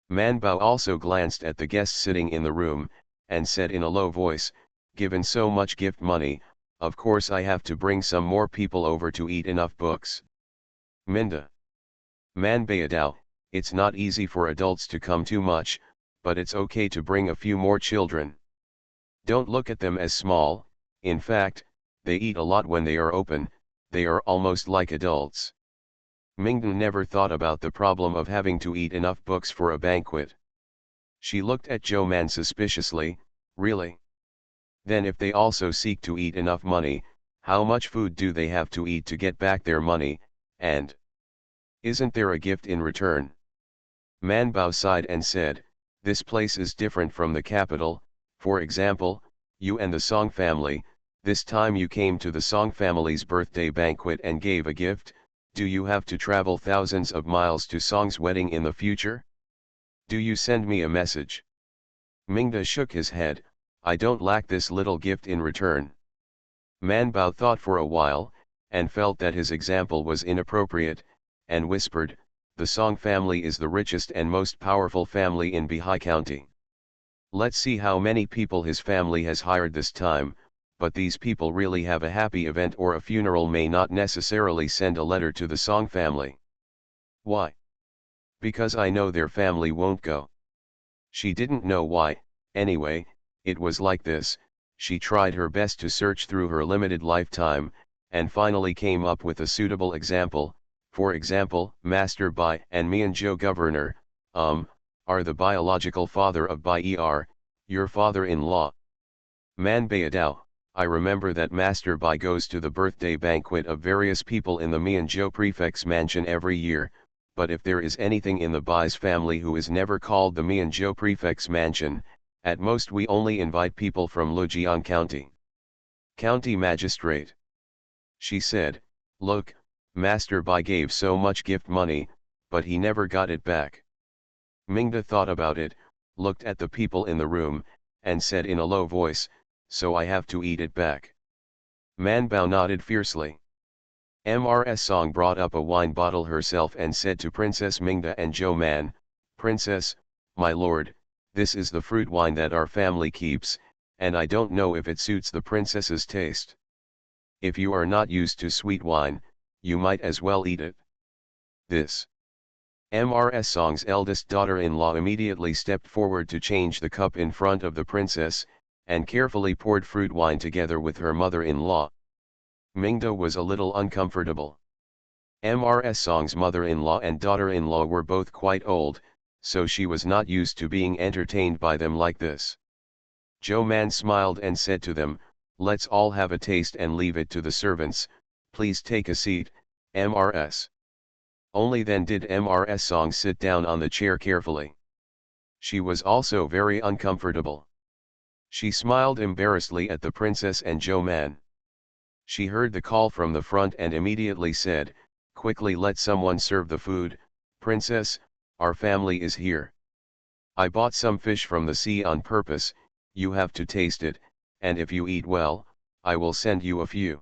Manbao also glanced at the guests sitting in the room, and said in a low voice, "Given so much gift money, of course I have to bring some more people over to eat enough books." Minda. Manbaadao, it's not easy for adults to come too much, but it's okay to bring a few more children. Don't look at them as small, in fact, they eat a lot when they are open, they are almost like adults. Mingdan never thought about the problem of having to eat enough books for a banquet. She looked at Zhou Man suspiciously, "Really? Then if they also seek to eat enough money, how much food do they have to eat to get back their money, and isn't there a gift in return?" Manbao sighed and said, "This place is different from the capital. For example, you and the Song family, this time you came to the Song family's birthday banquet and gave a gift. Do you have to travel thousands of miles to Song's wedding in the future? Do you send me a message?" Mingda shook his head, "I don't lack this little gift in return." Manbao thought for a while, and felt that his example was inappropriate, and whispered, "The Song family is the richest and most powerful family in Bihai County. Let's see how many people his family has hired this time, but these people really have a happy event or a funeral may not necessarily send a letter to the Song family." "Why?" Because I know their family won't go. She didn't know why. Anyway, it was like this. She tried her best to search through her limited lifetime, and finally came up with a suitable example. For example, Master Bai and Mianzhou Governor, are the biological father of Bai Er, your father-in-law. Man Baidao, I remember that Master Bai goes to the birthday banquet of various people in the Mianzhou prefect's mansion every year, but if there is anything in the Bai's family who is never called the Mianzhou prefect's mansion, at most we only invite people from Lujiang County. County Magistrate. She said, look, Master Bai gave so much gift money, but he never got it back. Mingda thought about it, looked at the people in the room, and said in a low voice, so I have to eat it back. Man Bao nodded fiercely. Mrs. Song brought up a wine bottle herself and said to Princess Mingda and Zhou Man, Princess, my lord, this is the fruit wine that our family keeps, and I don't know if it suits the princess's taste. If you are not used to sweet wine, you might as well eat it. This. Mrs. Song's eldest daughter-in-law immediately stepped forward to change the cup in front of the princess, and carefully poured fruit wine together with her mother-in-law. Mingda was a little uncomfortable. Mrs. Song's mother-in-law and daughter-in-law were both quite old, so she was not used to being entertained by them like this. Zhou Man smiled and said to them, let's all have a taste and leave it to the servants, please take a seat, Mrs. Only then did Mrs. Song sit down on the chair carefully. She was also very uncomfortable. She smiled embarrassedly at the princess and Zhou Man. She heard the call from the front and immediately said, quickly let someone serve the food, princess, our family is here. I bought some fish from the sea on purpose, you have to taste it, and if you eat well, I will send you a few.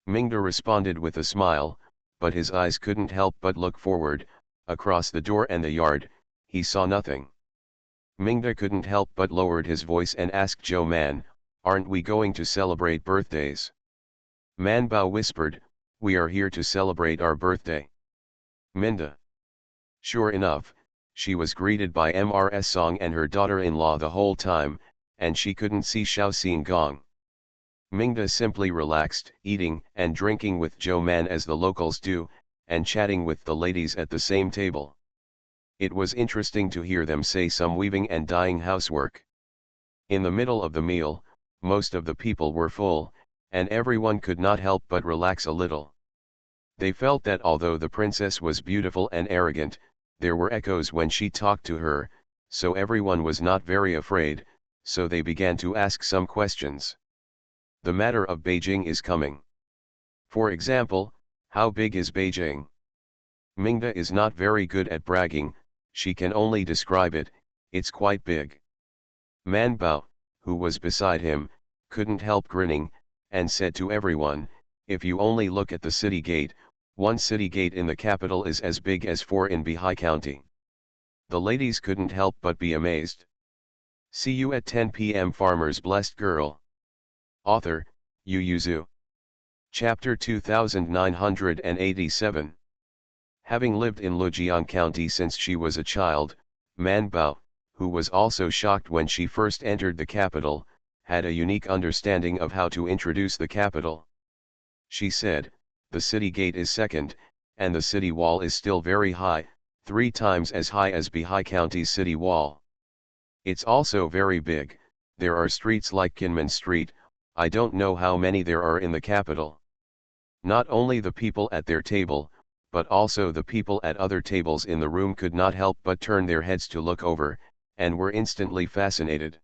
Mingda responded with a smile, but his eyes couldn't help but look forward, across the door and the yard, he saw nothing. Mingda couldn't help but lowered his voice and asked Zhou Man, aren't we going to celebrate birthdays? Man Bao whispered, we are here to celebrate our birthday. Minda. Sure enough, she was greeted by Mrs. Song and her daughter-in-law the whole time, and she couldn't see Xiao Gong. Mingda simply relaxed, eating and drinking with Zhou Man as the locals do, and chatting with the ladies at the same table. It was interesting to hear them say some weaving and dyeing housework. In the middle of the meal, most of the people were full, and everyone could not help but relax a little. They felt that although the princess was beautiful and arrogant, there were echoes when she talked to her, so everyone was not very afraid, so they began to ask some questions. The matter of Beijing is coming. For example, how big is Beijing? Mingda is not very good at bragging, she can only describe it, it's quite big. Man Bao, who was beside him, couldn't help grinning, and said to everyone, if you only look at the city gate, one city gate in the capital is as big as 4 in Bihai County. The ladies couldn't help but be amazed. See you at 10 p.m. Farmer's Blessed Girl. Author, Yu Yuzu. Chapter 2987. Having lived in Lujiang County since she was a child, Man Bao, who was also shocked when she first entered the capital, had a unique understanding of how to introduce the capital. She said, the city gate is second, and the city wall is still very high, 3 times as high as Bihai County's city wall. It's also very big, there are streets like Kinmen Street, I don't know how many there are in the capital. Not only the people at their table, but also the people at other tables in the room could not help but turn their heads to look over, and were instantly fascinated.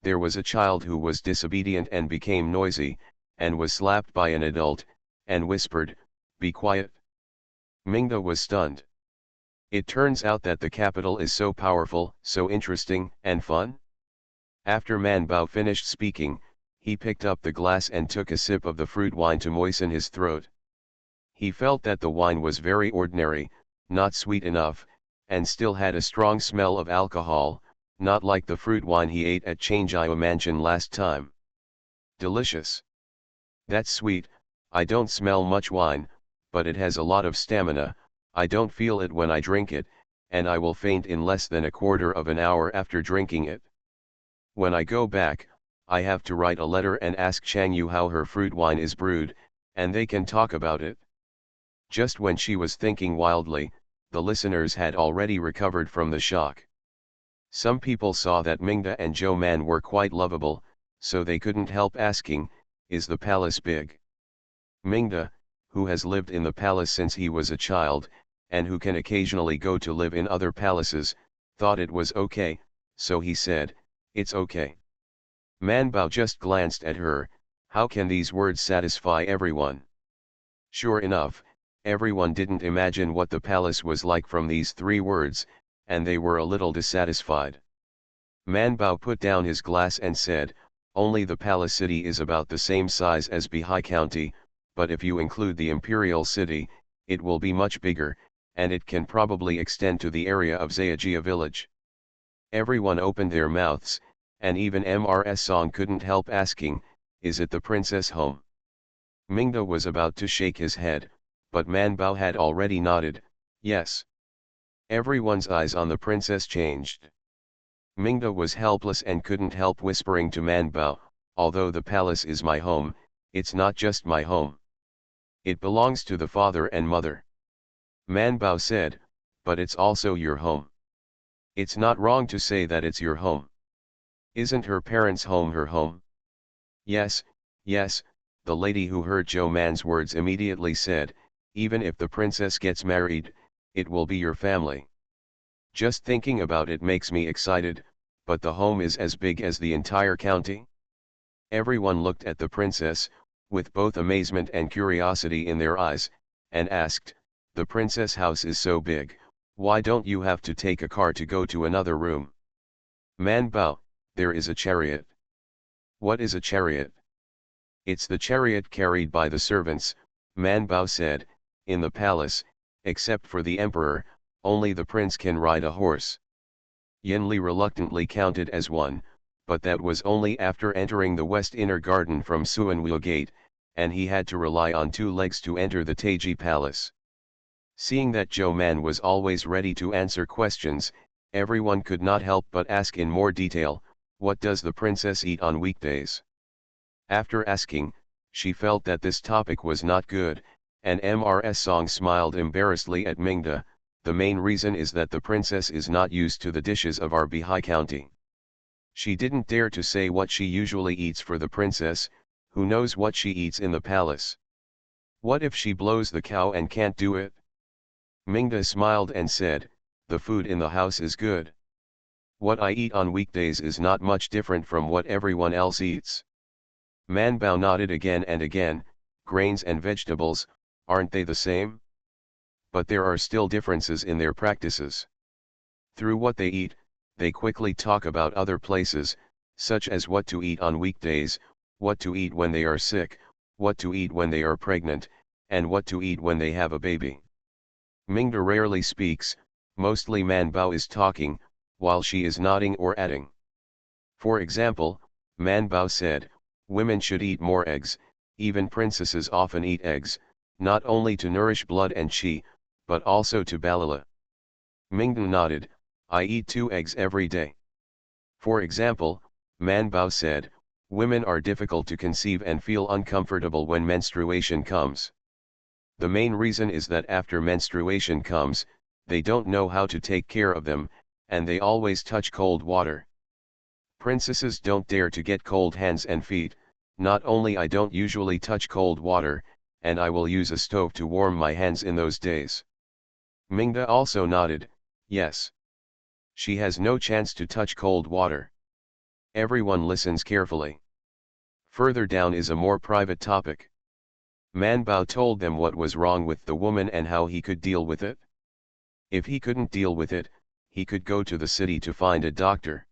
There was a child who was disobedient and became noisy, and was slapped by an adult, and whispered, be quiet. Mingda was stunned. It turns out that the capital is so powerful, so interesting, and fun? After Man Bao finished speaking, he picked up the glass and took a sip of the fruit wine to moisten his throat. He felt that the wine was very ordinary, not sweet enough, and still had a strong smell of alcohol, not like the fruit wine he ate at Changjiao Mansion last time. Delicious. That's sweet, I don't smell much wine, but it has a lot of stamina, I don't feel it when I drink it, and I will faint in less than a quarter of an hour after drinking it. When I go back, I have to write a letter and ask Chang Yu how her fruit wine is brewed, and they can talk about it." Just when she was thinking wildly, the listeners had already recovered from the shock. Some people saw that Mingda and Zhou Man were quite lovable, so they couldn't help asking, "Is the palace big?" Mingda, who has lived in the palace since he was a child, and who can occasionally go to live in other palaces, thought it was okay, so he said, "It's okay." Man Bao just glanced at her. How can these words satisfy everyone? Sure enough, everyone didn't imagine what the palace was like from these 3 words, and they were a little dissatisfied. Man Bao put down his glass and said, "Only the palace city is about the same size as Bihai County, but if you include the imperial city, it will be much bigger, and it can probably extend to the area of Zayajia village." Everyone opened their mouths, and even Mrs. Song couldn't help asking, "Is it the princess home?" Mingda was about to shake his head, but Man Bao had already nodded, "Yes." Everyone's eyes on the princess changed. Mingda was helpless and couldn't help whispering to Man Bao, "Although the palace is my home, it's not just my home. It belongs to the father and mother." Man Bao said, "But it's also your home. It's not wrong to say that it's your home. Isn't her parents' home her home?" "Yes, yes," the lady who heard Zhou Man's words immediately said, "even if the princess gets married, it will be your family. Just thinking about it makes me excited, but the home is as big as the entire county?" Everyone looked at the princess, with both amazement and curiosity in their eyes, and asked, "The princess house is so big, why don't you have to take a car to go to another room?" Man Bao, "There is a chariot." "What is a chariot?" "It's the chariot carried by the servants," Man Bao said. "In the palace, except for the emperor, only the prince can ride a horse." Yin Li reluctantly counted as 1, but that was only after entering the west inner garden from Suanwu Gate, and he had to rely on 2 legs to enter the Taiji Palace. Seeing that Zhou Man was always ready to answer questions, everyone could not help but ask in more detail, "What does the princess eat on weekdays?" After asking, she felt that this topic was not good, and Mrs. Song smiled embarrassedly at Mingda. "The main reason is that the princess is not used to the dishes of our Bihai County. She didn't dare to say what she usually eats for the princess, who knows what she eats in the palace. What if she blows the cow and can't do it?" Mingda smiled and said, "The food in the house is good. What I eat on weekdays is not much different from what everyone else eats." Man Bao nodded again and again. "Grains and vegetables, aren't they the same? But there are still differences in their practices. Through what they eat, they quickly talk about other places, such as what to eat on weekdays, what to eat when they are sick, what to eat when they are pregnant, and what to eat when they have a baby." Mingda rarely speaks, mostly Man Bao is talking, while she is nodding or adding. For example, Man Bao said, "Women should eat more eggs, even princesses often eat eggs, not only to nourish blood and qi, but also to balala." Mingda nodded, "I eat 2 eggs every day." For example, Man Bao said, "Women are difficult to conceive and feel uncomfortable when menstruation comes. The main reason is that after menstruation comes, they don't know how to take care of them, and they always touch cold water. Princesses don't dare to get cold hands and feet. Not only I don't usually touch cold water, and I will use a stove to warm my hands in those days." Mingda also nodded, "Yes. She has no chance to touch cold water." Everyone listens carefully. Further down is a more private topic. Man Bao told them what was wrong with the woman and how he could deal with it. If he couldn't deal with it, he could go to the city to find a doctor.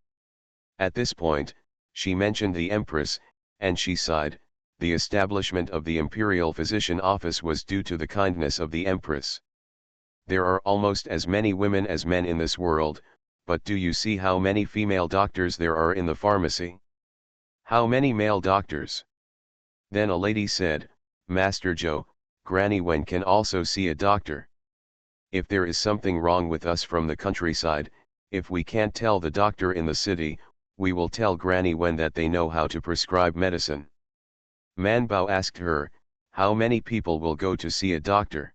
At this point, she mentioned the empress, and she sighed. The establishment of the imperial physician office was due to the kindness of the empress. There are almost as many women as men in this world, but do you see how many female doctors there are in the pharmacy? How many male doctors? Then a lady said, "Master Joe, Granny Wen can also see a doctor." If there is something wrong with us from the countryside, if we can't tell the doctor in the city, we will tell Granny Wen that they know how to prescribe medicine. Man Bao asked her, how many people will go to see a doctor?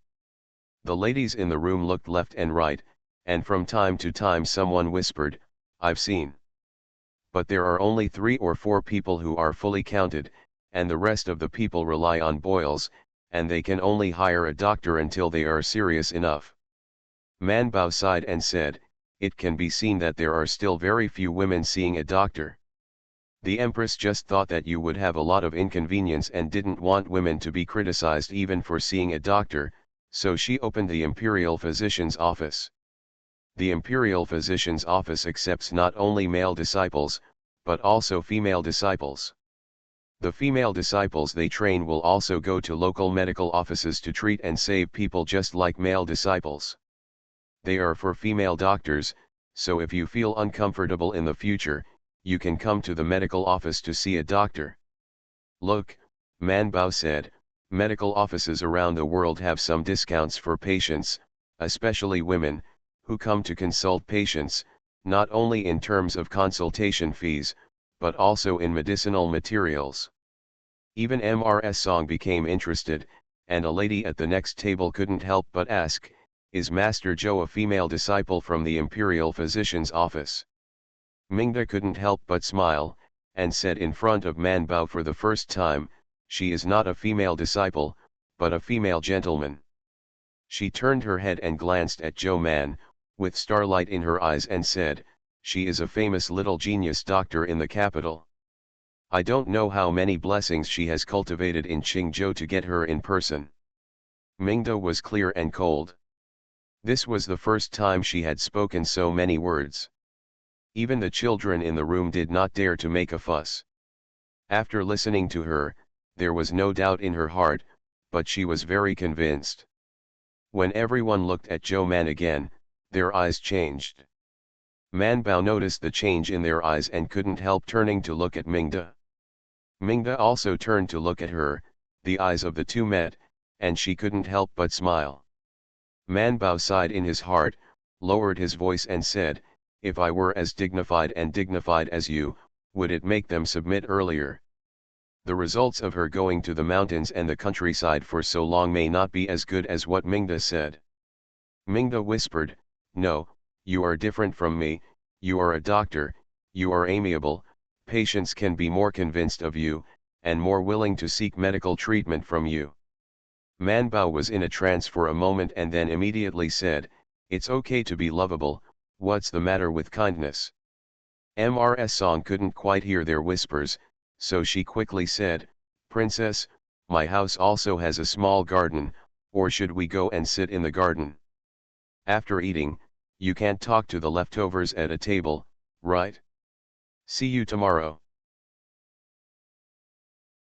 The ladies in the room looked left and right, and from time to time someone whispered, I've seen. But there are only 3 or 4 people who are fully counted, and the rest of the people rely on boils, and they can only hire a doctor until they are serious enough. Man Bao sighed and said, it can be seen that there are still very few women seeing a doctor. The Empress just thought that you would have a lot of inconvenience and didn't want women to be criticized even for seeing a doctor, so she opened the Imperial Physician's Office. The Imperial Physician's Office accepts not only male disciples, but also female disciples. The female disciples they train will also go to local medical offices to treat and save people just like male disciples. They are for female doctors, so if you feel uncomfortable in the future, you can come to the medical office to see a doctor. Look, Man Bao said, medical offices around the world have some discounts for patients, especially women, who come to consult patients, not only in terms of consultation fees, but also in medicinal materials. Even Mrs. Song became interested, and a lady at the next table couldn't help but ask, is Master Zhou a female disciple from the Imperial Physician's Office? Mingda couldn't help but smile, and said in front of Man Bao for the first time, she is not a female disciple, but a female gentleman. She turned her head and glanced at Zhou Man, with starlight in her eyes and said, she is a famous little genius doctor in the capital. I don't know how many blessings she has cultivated in Qingzhou to get her in person. Mingda was clear and cold. This was the first time she had spoken so many words. Even the children in the room did not dare to make a fuss. After listening to her, there was no doubt in her heart, but she was very convinced. When everyone looked at Zhou Man again, their eyes changed. Man Bao noticed the change in their eyes and couldn't help turning to look at Mingda. Mingda also turned to look at her, the eyes of the two met, and she couldn't help but smile. Man Bao sighed in his heart, lowered his voice and said, if I were as dignified as you, would it make them submit earlier? The results of her going to the mountains and the countryside for so long may not be as good as what Mingda said. Mingda whispered, no, you are different from me, you are a doctor, you are amiable, patients can be more convinced of you, and more willing to seek medical treatment from you. Man Bao was in a trance for a moment and then immediately said, it's okay to be lovable, what's the matter with kindness? Mrs. Song couldn't quite hear their whispers, so she quickly said, Princess, my house also has a small garden, or should we go and sit in the garden? After eating, you can't talk to the leftovers at a table, right? See you tomorrow.